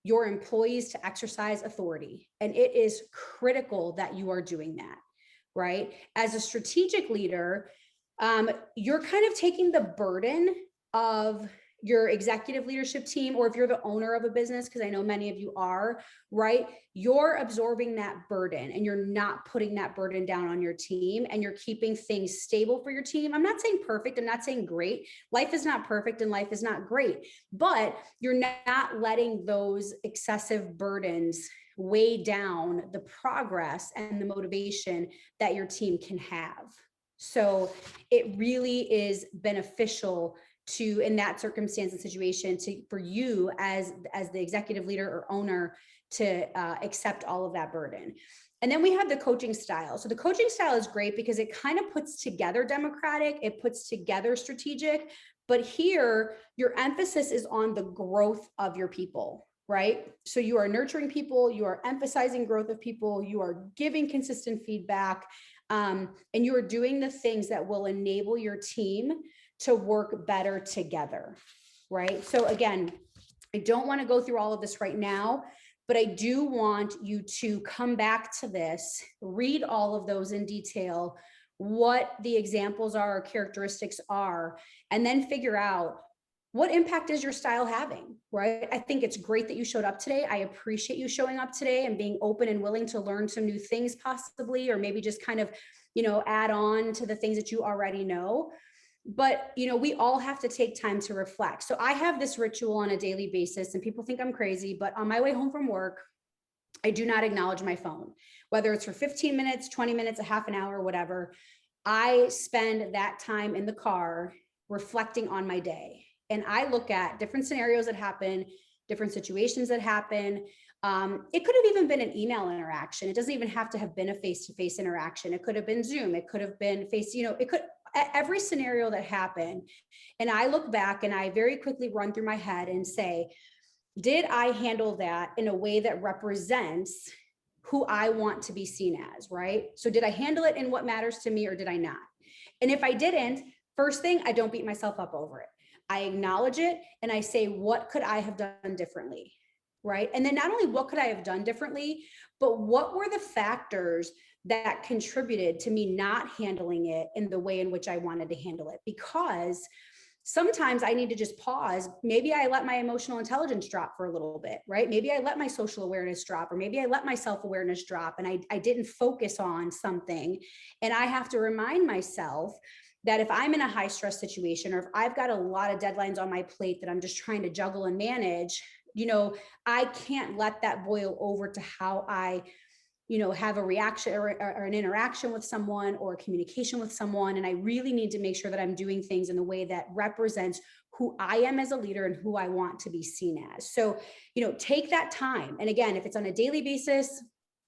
your employees to exercise authority. And it is critical that you are doing that, right? As a strategic leader, you're kind of taking the burden of your executive leadership team, or if you're the owner of a business, because I know many of you are, right? You're absorbing that burden and you're not putting that burden down on your team, and you're keeping things stable for your team. I'm not saying perfect. I'm not saying great. Life is not perfect and life is not great, but you're not letting those excessive burdens weigh down the progress and the motivation that your team can have. So it really is beneficial to, in that circumstance and situation, to, for you as the executive leader or owner, to accept all of that burden. And then we have the coaching style. So the coaching style is great because it kind of puts together democratic, it puts together strategic, but here your emphasis is on the growth of your people, right? So you are nurturing people, you are emphasizing growth of people, you are giving consistent feedback, and you are doing the things that will enable your team to work better together, right? So again, I don't want to go through all of this right now, but I do want you to come back to this, read all of those in detail, what the examples are, or characteristics are, and then figure out what impact is your style having, right? I think it's great that you showed up today. I appreciate you showing up today and being open and willing to learn some new things possibly, or maybe just kind of, you know, add on to the things that you already know. But, you know, we all have to take time to reflect. So I have this ritual on a daily basis, and people think I'm crazy, but on my way home from work, I do not acknowledge my phone, whether it's for 15 minutes, 20 minutes, a half an hour, whatever. I spend that time in the car reflecting on my day. And I look at different scenarios that happen, different situations that happen. It could have even been an email interaction. It doesn't even have to have been a face-to-face interaction. It could have been Zoom. It could have been face, you know, it could, every scenario that happened. And I look back and I very quickly run through my head and say, did I handle that in a way that represents who I want to be seen as, right? So did I handle it in what matters to me, or did I not? And if I didn't, first thing, I don't beat myself up over it. I acknowledge it and I say, what could I have done differently, right? And then not only what could I have done differently, but what were the factors that contributed to me not handling it in the way in which I wanted to handle it? Because sometimes I need to just pause. Maybe I let my emotional intelligence drop for a little bit, right? Maybe I let my social awareness drop, or maybe I let my self-awareness drop and I didn't focus on something. And I have to remind myself that if I'm in a high stress situation, or if I've got a lot of deadlines on my plate that I'm just trying to juggle and manage, I can't let that boil over to how I have a reaction or an interaction with someone or a communication with someone. And I really need to make sure that I'm doing things in the way that represents who I am as a leader and who I want to be seen as. So, take that time. And again, if it's on a daily basis,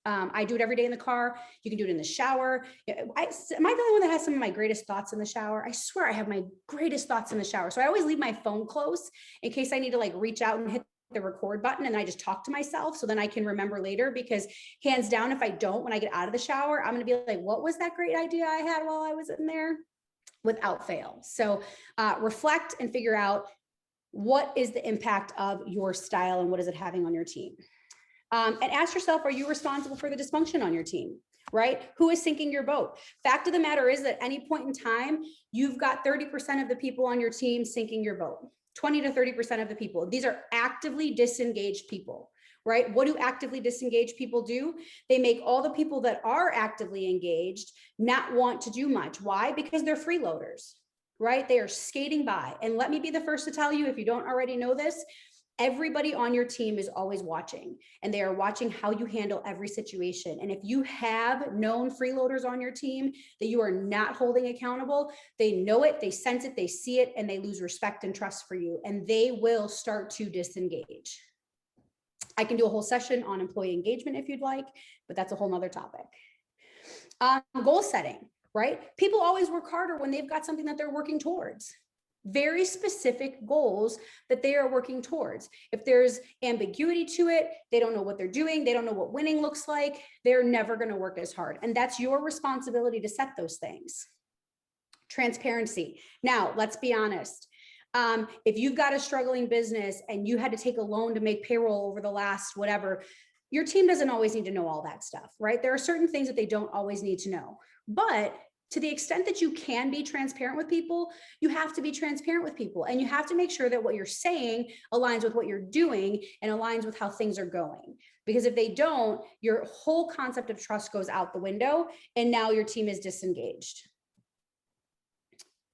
I do it every day in the car. You can do it in the shower. Am I the only one that has some of my greatest thoughts in the shower? I swear I have my greatest thoughts in the shower. So I always leave my phone close in case I need to reach out and hit the record button, and I just talk to myself so then I can remember later, because hands down, if I don't, when I get out of the shower, I'm going to be like, what was that great idea I had while I was in there? Without fail. So reflect and figure out what is the impact of your style and what is it having on your team. And ask yourself, are you responsible for the dysfunction on your team? Right? Who is sinking your boat? Fact of the matter is that at any point in time, you've got 30% of the people on your team sinking your boat. 20 to 30% of the people. These are actively disengaged people, right? What do actively disengaged people do? They make all the people that are actively engaged not want to do much. Why? Because they're freeloaders, right? They are skating by. And let me be the first to tell you, if you don't already know this, everybody on your team is always watching, and they are watching how you handle every situation. And if you have known freeloaders on your team that you are not holding accountable, they know it, they sense it, they see it, and they lose respect and trust for you, and they will start to disengage. I can do a whole session on employee engagement if you'd like, but that's a whole nother topic. Goal setting, right? People always work harder when they've got something that they're working towards. Very specific goals that they are working towards. If there's ambiguity to it, they don't know what they're doing, they don't know what winning looks like, they're never going to work as hard. And that's your responsibility to set those things. Transparency. Now, let's be honest. If you've got a struggling business and you had to take a loan to make payroll over the last whatever, your team doesn't always need to know all that stuff, right? There are certain things that they don't always need to know. But to the extent that you can be transparent with people, you have to be transparent with people, and you have to make sure that what you're saying aligns with what you're doing and aligns with how things are going. Because if they don't, your whole concept of trust goes out the window, and now your team is disengaged.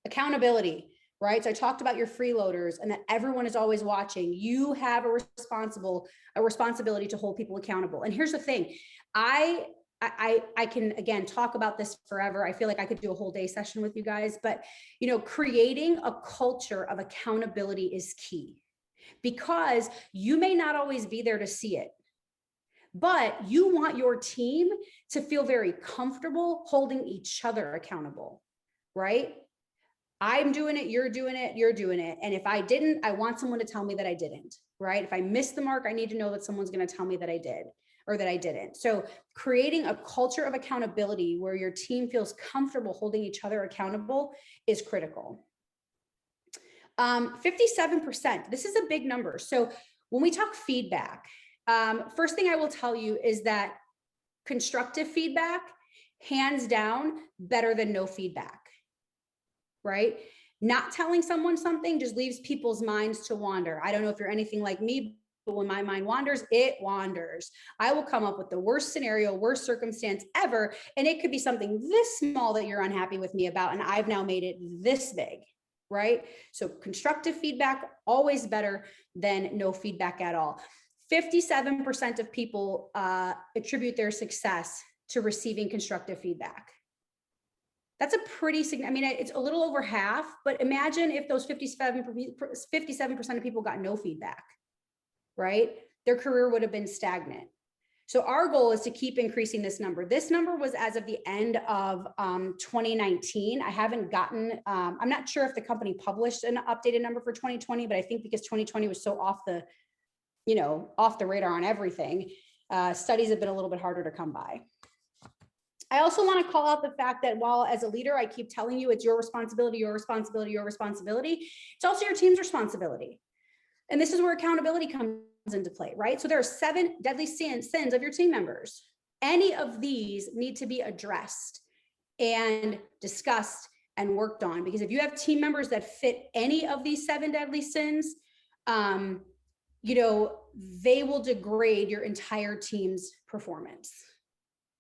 Accountability, right? So I talked about your freeloaders and that everyone is always watching. You have a responsibility to hold people accountable. And here's the thing, I can, again, talk about this forever. I feel like I could do a whole day session with you guys, but creating a culture of accountability is key, because you may not always be there to see it, but you want your team to feel very comfortable holding each other accountable, right? I'm doing it, you're doing it, you're doing it. And if I didn't, I want someone to tell me that I didn't, right? If I missed the mark, I need to know that someone's going to tell me that I did, or that I didn't. So creating a culture of accountability where your team feels comfortable holding each other accountable is critical. 57%, this is a big number. So when we talk feedback, first thing I will tell you is that constructive feedback, hands down, better than no feedback, right? Not telling someone something just leaves people's minds to wander. I don't know if you're anything like me, but when my mind wanders, it wanders. I will come up with the worst scenario, worst circumstance ever. And it could be something this small that you're unhappy with me about, and I've now made it this big, right? So constructive feedback, always better than no feedback at all. 57% of people attribute their success to receiving constructive feedback. That's a pretty significant, I mean, it's a little over half, but imagine if those 57% of people got no feedback, right? Their career would have been stagnant. So our goal is to keep increasing this number. This number was as of the end of 2019. I haven't gotten, I'm not sure if the company published an updated number for 2020, but I think because 2020 was so off the radar on everything, studies have been a little bit harder to come by. I also want to call out the fact that while as a leader, I keep telling you it's your responsibility, your responsibility, your responsibility, it's also your team's responsibility. And this is where accountability comes into play, right? So there are 7 deadly sins of your team members. Any of these need to be addressed and discussed and worked on, because if you have team members that fit any of these 7 deadly sins, they will degrade your entire team's performance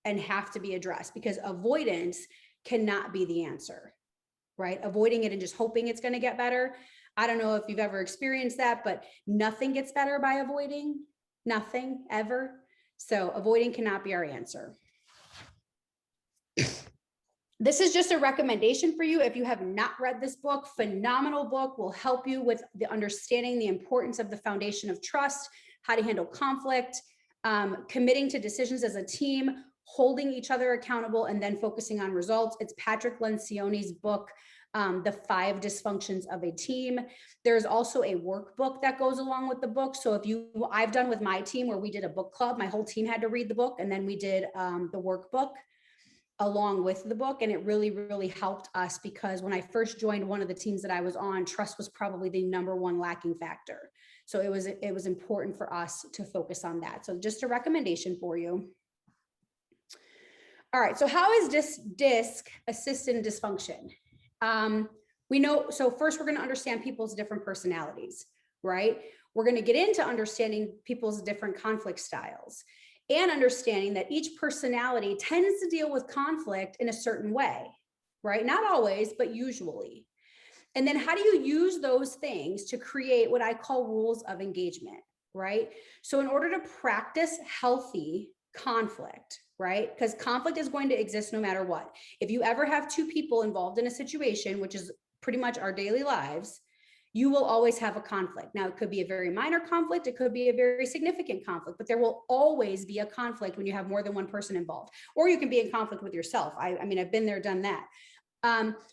and have to be addressed, because avoidance cannot be the answer. right? Avoiding it and just hoping it's going to get better. I don't know if you've ever experienced that, but nothing gets better by avoiding. Nothing ever. So avoiding cannot be our answer. This is just a recommendation for you. If you have not read this book, phenomenal book, will help you with the understanding the importance of the foundation of trust, how to handle conflict, committing to decisions as a team, holding each other accountable, and then focusing on results. It's Patrick Lencioni's book, The 5 Dysfunctions of a Team. There's also a workbook that goes along with the book. So I've done with my team where we did a book club, my whole team had to read the book, and then we did the workbook along with the book. And it really, really helped us because when I first joined one of the teams that I was on, trust was probably the #1 lacking factor. So it was important for us to focus on that. So just a recommendation for you. All right, so how is DISC assisted dysfunction? We know, so first we're going to understand people's different personalities, right? We're going to get into understanding people's different conflict styles and understanding that each personality tends to deal with conflict in a certain way, right? Not always, but usually. And then how do you use those things to create what I call rules of engagement, right? So in order to practice healthy conflict, right? Because conflict is going to exist no matter what. If you ever have 2 people involved in a situation, which is pretty much our daily lives, you will always have a conflict. Now, it could be a very minor conflict. It could be a very significant conflict, but there will always be a conflict when you have more than one person involved, or you can be in conflict with yourself. I mean, I've been there, done that.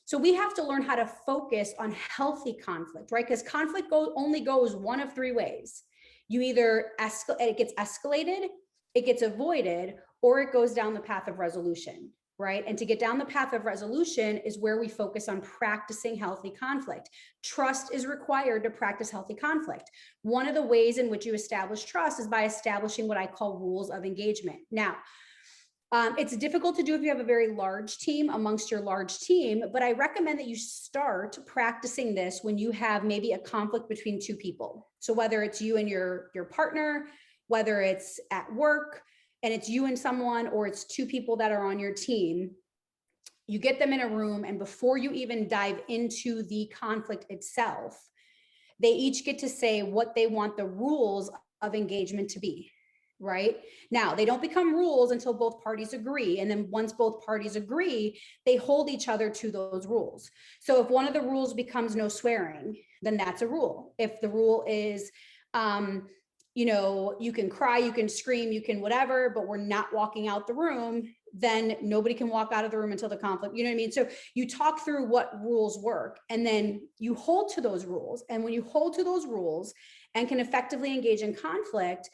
So we have to learn how to focus on healthy conflict, right? Because conflict only goes one of 3 ways. You either it gets escalated, it gets avoided, or it goes down the path of resolution, right? And to get down the path of resolution is where we focus on practicing healthy conflict. Trust is required to practice healthy conflict. One of the ways in which you establish trust is by establishing what I call rules of engagement. Now, it's difficult to do if you have a very large team amongst your large team, but I recommend that you start practicing this when you have maybe a conflict between 2 people. So whether it's you and your partner, whether it's at work and it's you and someone, or it's 2 people that are on your team, you get them in a room, and before you even dive into the conflict itself, they each get to say what they want the rules of engagement to be. Right? Now, they don't become rules until both parties agree. And then once both parties agree, they hold each other to those rules. So if one of the rules becomes no swearing, then that's a rule. If the rule is, you can cry, you can scream, you can whatever, but we're not walking out the room, then nobody can walk out of the room until the conflict, you know what I mean? So you talk through what rules work, and then you hold to those rules. And when you hold to those rules and can effectively engage in conflict,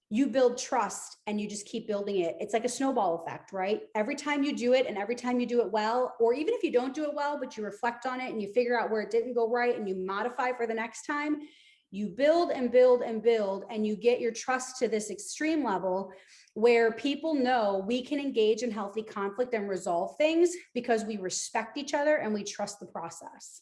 you build trust and you just keep building it. It's like a snowball effect, right? Every time you do it, and every time you do it well, or even if you don't do it well, but you reflect on it and you figure out where it didn't go right and you modify for the next time, you build and build and build, and you get your trust to this extreme level where people know we can engage in healthy conflict and resolve things because we respect each other and we trust the process.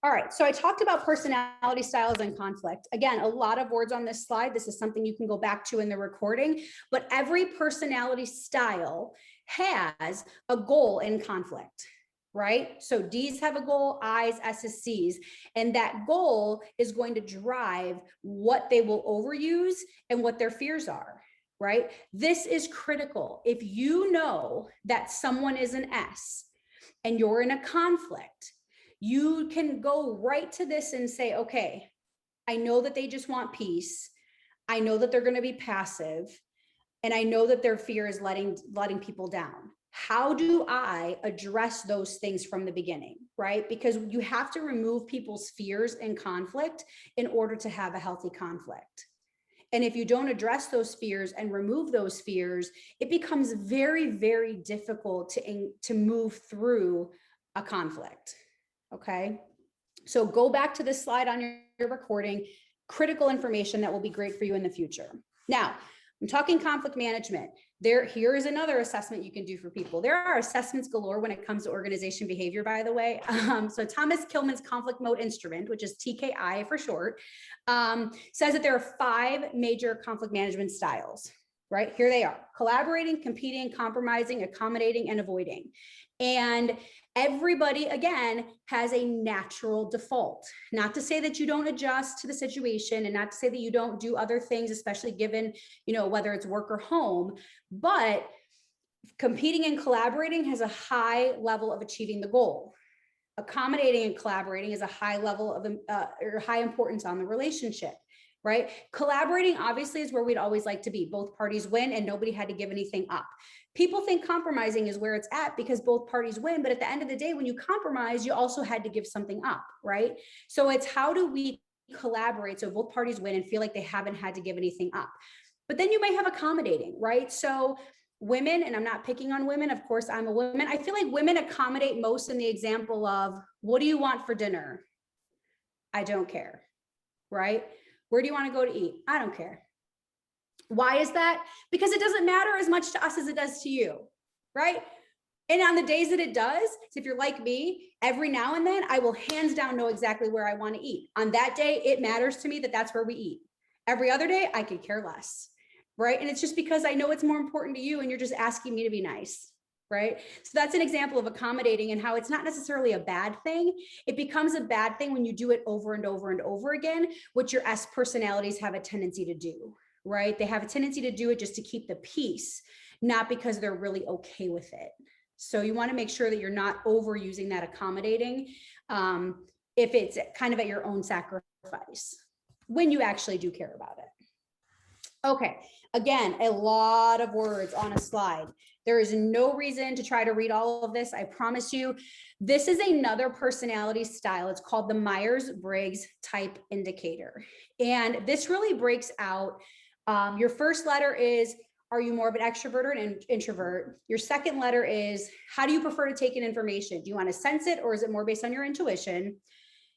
All right, so I talked about personality styles and conflict. Again, a lot of words on this slide. This is something you can go back to in the recording, but every personality style has a goal in conflict, right? So D's have a goal, I's, S's, C's, and that goal is going to drive what they will overuse and what their fears are, right? This is critical. If you know that someone is an S and you're in a conflict, you can go right to this and say, okay, I know that they just want peace. I know that they're going to be passive. And I know that their fear is letting people down. How do I address those things from the beginning, right? Because you have to remove people's fears and conflict in order to have a healthy conflict. And if you don't address those fears and remove those fears, it becomes very, very difficult to move through a conflict. Okay, so go back to this slide on your recording, critical information that will be great for you in the future. Now, I'm talking conflict management. Here is another assessment you can do for people. There are assessments galore when it comes to organization behavior, by the way. So Thomas Kilmann's conflict mode instrument, which is TKI for short, says that there are 5 major conflict management styles, right? Here they are: collaborating, competing, compromising, accommodating, and avoiding. And everybody, again, has a natural default. Not to say that you don't adjust to the situation, and not to say that you don't do other things, especially given, whether it's work or home, but competing and collaborating has a high level of achieving the goal. Accommodating and collaborating is a high level of or high importance on the relationship, right? Collaborating obviously is where we'd always like to be. Both parties win and nobody had to give anything up. People think compromising is where it's at because both parties win, but at the end of the day, when you compromise, you also had to give something up, right? So it's how do we collaborate so both parties win and feel like they haven't had to give anything up. But then you may have accommodating, right? So women, and I'm not picking on women, of course, I'm a woman. I feel like women accommodate most in the example of, what do you want for dinner? I don't care, right? Where do you want to go to eat? I don't care. Why is that? Because it doesn't matter as much to us as it does to you, right? And on the days that it does, so if you're like me, every now and then I will hands down know exactly where I want to eat. On that day, it matters to me that that's where we eat. Every other day, I could care less, right? And it's just because I know it's more important to you and you're just asking me to be nice, right? So that's an example of accommodating and how it's not necessarily a bad thing. It becomes a bad thing when you do it over and over and over again, which your S personalities have a tendency to do, right? They have a tendency to do it just to keep the peace, not because they're really okay with it. So you want to make sure that you're not overusing that accommodating if it's kind of at your own sacrifice when you actually do care about it. Okay, again, a lot of words on a slide. There is no reason to try to read all of this. I promise you, this is another personality style. It's called the Myers-Briggs type indicator. And this really breaks out. Your first letter is, are you more of an extrovert or an introvert? Your second letter is, how do you prefer to take in information? Do you want to sense it or is it more based on your intuition?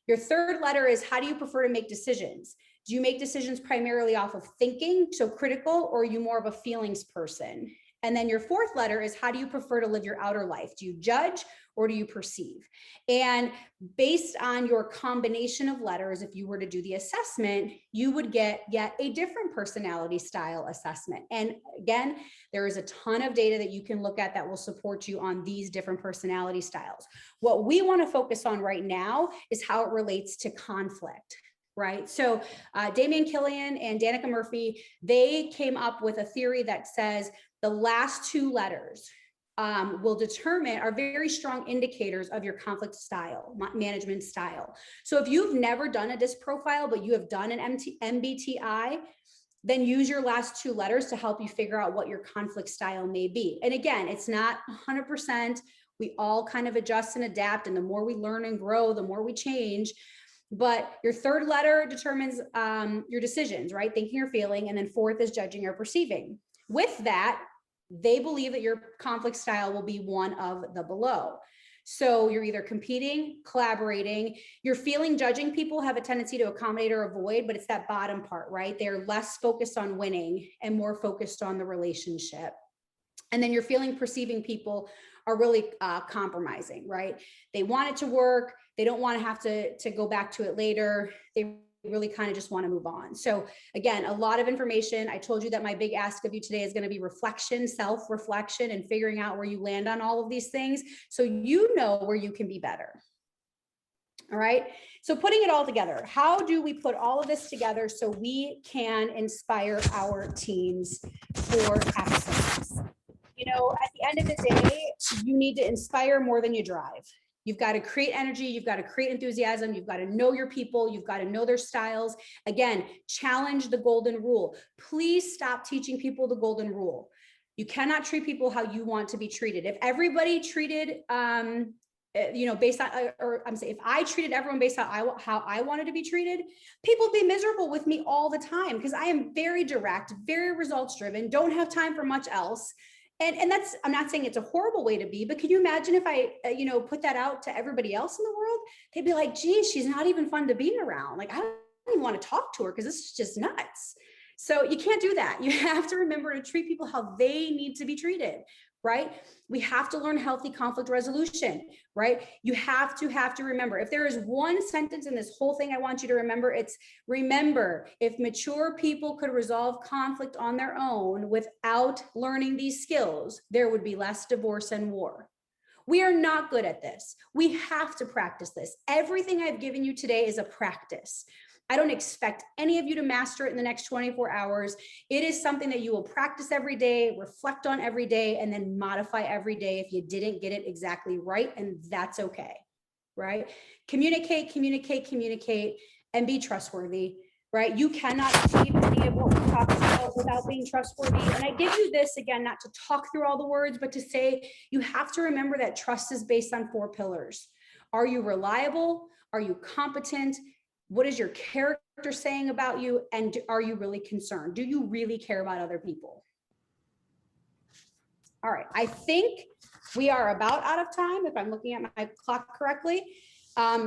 Your third letter is, how do you prefer to make decisions? Do you make decisions primarily off of thinking, so critical, or are you more of a feelings person? And then your fourth letter is, how do you prefer to live your outer life? Do you judge or do you perceive? And based on your combination of letters, if you were to do the assessment, you would get yet a different personality style assessment. And again, there is a ton of data that you can look at that will support you on these different personality styles. What we want to focus on right now is how it relates to conflict. Right. So Damian Killian and Danica Murphy, they came up with a theory that says the last two letters will determine, are very strong indicators of your conflict style, management style. So if you've never done a DISC profile, but you have done an MBTI, then use your last two letters to help you figure out what your conflict style may be. And again, it's not 100%. We all kind of adjust and adapt. And the more we learn and grow, the more we change. But your third letter determines your decisions, right? Thinking or feeling. And then fourth is judging or perceiving. With that, they believe that your conflict style will be one of the below. So you're either competing, collaborating, you're feeling, judging people have a tendency to accommodate or avoid, but it's that bottom part, right? They're less focused on winning and more focused on the relationship. And then you're feeling, perceiving people are really compromising, right? They want it to work. They don't want to have to go back to it later. They really kind of just want to move on. So again, a lot of information. I told you that my big ask of you today is going to be reflection, self-reflection, and figuring out where you land on all of these things so you know where you can be better. All right. So putting it all together, how do we put all of this together so we can inspire our teams for excellence? You know, at the end of the day, you need to inspire more than you drive. You've got to create energy. You've got to create enthusiasm. You've got to know your people. You've got to know their styles. Again, challenge the golden rule. Please stop teaching people the golden rule. You cannot treat people how you want to be treated. If everybody treated, based on, or I'm saying, if I treated everyone based on how I wanted to be treated, people would be miserable with me all the time because I am very direct, very results driven, don't have time for much else. And that's, I'm not saying it's a horrible way to be, but can you imagine if I, put that out to everybody else in the world? They'd be like, geez, she's not even fun to be around. Like, I don't even want to talk to her because this is just nuts. So you can't do that. You have to remember to treat people how they need to be treated. right? We have to learn healthy conflict resolution, right? You have to remember, if there is one sentence in this whole thing I want you to remember, it's remember, if mature people could resolve conflict on their own without learning these skills, there would be less divorce and war. We are not good at this. We have to practice this. Everything I've given you today is a practice. I don't expect any of you to master it in the next 24 hours. It is something that you will practice every day, reflect on every day, and then modify every day if you didn't get it exactly right, and that's okay, right? Communicate, and be trustworthy, right? You cannot achieve any of what we talked about without being trustworthy. And I give you this, again, not to talk through all the words, but to say you have to remember that trust is based on 4 pillars. Are you reliable? Are you competent? What is your character saying about you? And are you really concerned? Do you really care about other people? All right, I think we are about out of time if I'm looking at my clock correctly.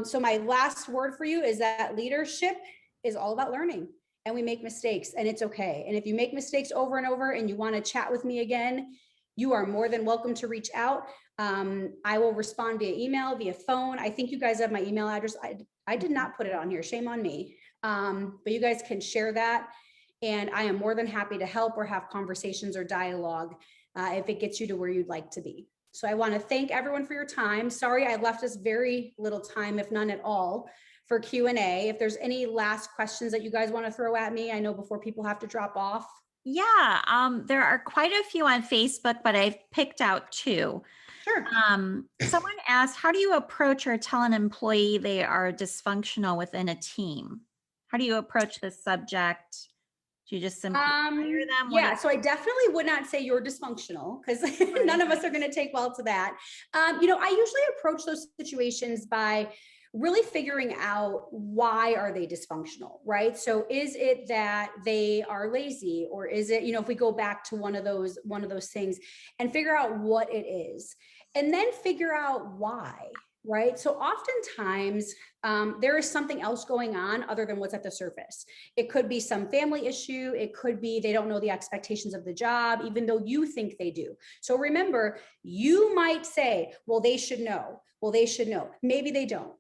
So my last word for you is that leadership is all about learning, and we make mistakes, and it's okay. And if you make mistakes over and over and you want to chat with me again, you are more than welcome to reach out. I will respond via email, via phone. I think you guys have my email address. I did not put it on here. Shame on me. But you guys can share that. And I am more than happy to help or have conversations or dialogue if it gets you to where you'd like to be. So I want to thank everyone for your time. Sorry, I left us very little time, if none at all, for Q&A. If there's any last questions that you guys want to throw at me, I know before people have to drop off. Yeah, there are quite a few on Facebook, but I've picked out 2. Sure. Someone asked, how do you approach or tell an employee they are dysfunctional within a team? How do you approach this subject? Do you just simply hire them? Yeah, so I definitely would not say you're dysfunctional, because none of us are going to take well to that. I usually approach those situations by really figuring out why are they dysfunctional, right? So is it that they are lazy, or is it, if we go back to one of those things and figure out what it is, and then figure out why, right? So oftentimes there is something else going on other than what's at the surface. It could be some family issue. It could be they don't know the expectations of the job, even though you think they do. So remember, you might say, well, they should know. Well, they should know. Maybe they don't.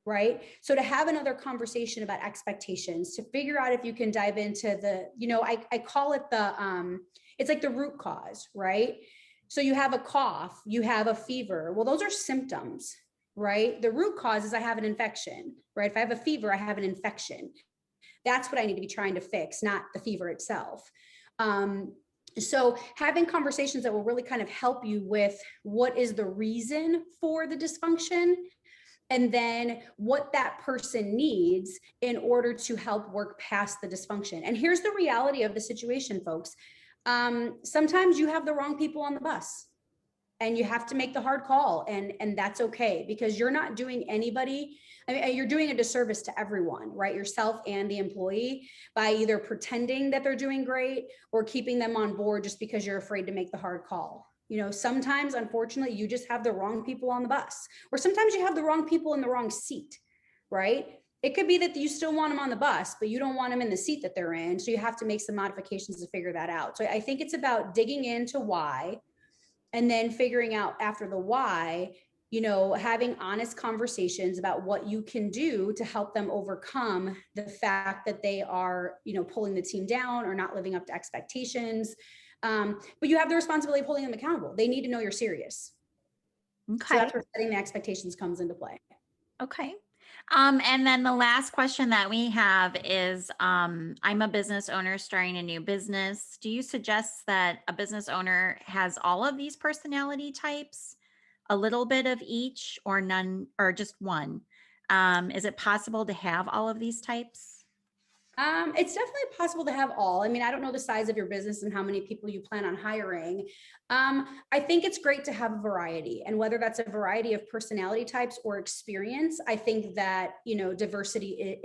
Right? So to have another conversation about expectations, to figure out if you can dive into the, I call it it's like the root cause, right? So you have a cough, you have a fever. Well, those are symptoms, right? The root cause is I have an infection, right? If I have a fever, I have an infection. That's what I need to be trying to fix, not the fever itself. So having conversations that will really kind of help you with what is the reason for the dysfunction, and then what that person needs in order to help work past the dysfunction. And here's the reality of the situation, folks. Sometimes you have the wrong people on the bus, and you have to make the hard call, and that's okay, because you're not doing anybody, you're doing a disservice to everyone, right? Yourself and the employee, by either pretending that they're doing great or keeping them on board just because you're afraid to make the hard call. Sometimes, unfortunately, you just have the wrong people on the bus, or sometimes you have the wrong people in the wrong seat, right? It could be that you still want them on the bus, but you don't want them in the seat that they're in. So you have to make some modifications to figure that out. So I think it's about digging into why, and then figuring out after the why, having honest conversations about what you can do to help them overcome the fact that they are, pulling the team down or not living up to expectations. But you have the responsibility of holding them accountable. They need to know you're serious. Okay. So that's where setting the expectations comes into play. Okay. And then the last question that we have is, I'm a business owner starting a new business. Do you suggest that a business owner has all of these personality types, a little bit of each, or none, or just one? Is it possible to have all of these types? It's definitely possible to have all. I don't know the size of your business and how many people you plan on hiring. I think it's great to have a variety, and whether that's a variety of personality types or experience, I think that, diversity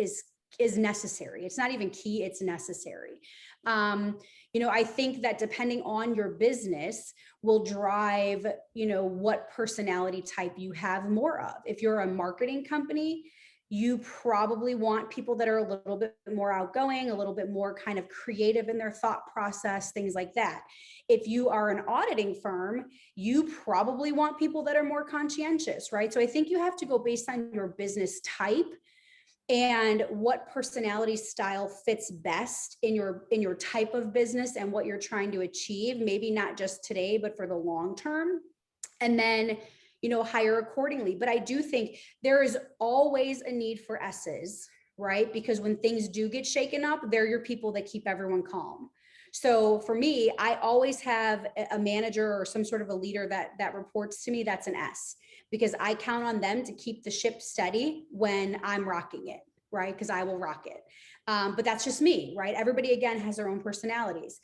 is necessary. It's not even key, it's necessary. I think that depending on your business will drive, what personality type you have more of. If you're a marketing company, You probably want people that are a little bit more outgoing, a little bit more kind of creative in their thought process, things like that. If you are an auditing firm, you probably want people that are more conscientious, right? So I think you have to go based on your business type and what personality style fits best in your type of business and what you're trying to achieve, maybe not just today, but for the long term. And then, hire accordingly. But I do think there is always a need for S's, right? Because when things do get shaken up, they're your people that keep everyone calm. So for me, I always have a manager or some sort of a leader that reports to me. That's an S, because I count on them to keep the ship steady when I'm rocking it, right? Because I will rock it. But that's just me, right? Everybody, again, has their own personalities.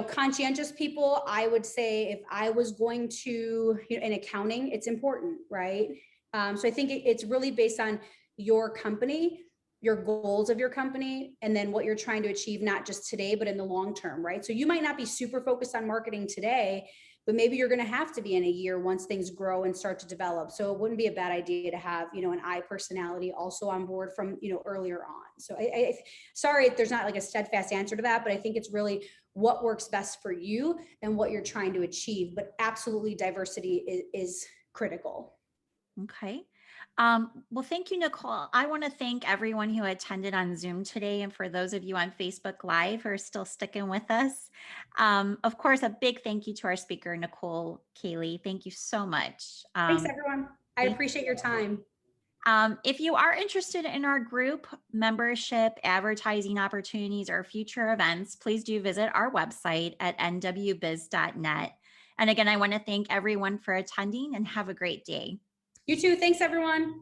Conscientious people, I would say if I was going to, in accounting, it's important, right? So I think it's really based on your company, your goals of your company, and then what you're trying to achieve, not just today, but in the long term, right? So you might not be super focused on marketing today, but maybe you're going to have to be in a year once things grow and start to develop. So it wouldn't be a bad idea to have, an I personality also on board from, earlier on. So sorry if there's not like a steadfast answer to that, but I think it's really what works best for you and what you're trying to achieve. But absolutely, diversity is critical. Okay. Well, thank you, Nicole. I want to thank everyone who attended on Zoom today. And for those of you on Facebook Live who are still sticking with us, of course, a big thank you to our speaker, Nicole Kaylee. Thank you so much. Thanks, everyone. I appreciate your time. If you are interested in our group membership, advertising opportunities, or future events, please do visit our website at nwbiz.net. And again, I want to thank everyone for attending and have a great day. You too. Thanks, everyone.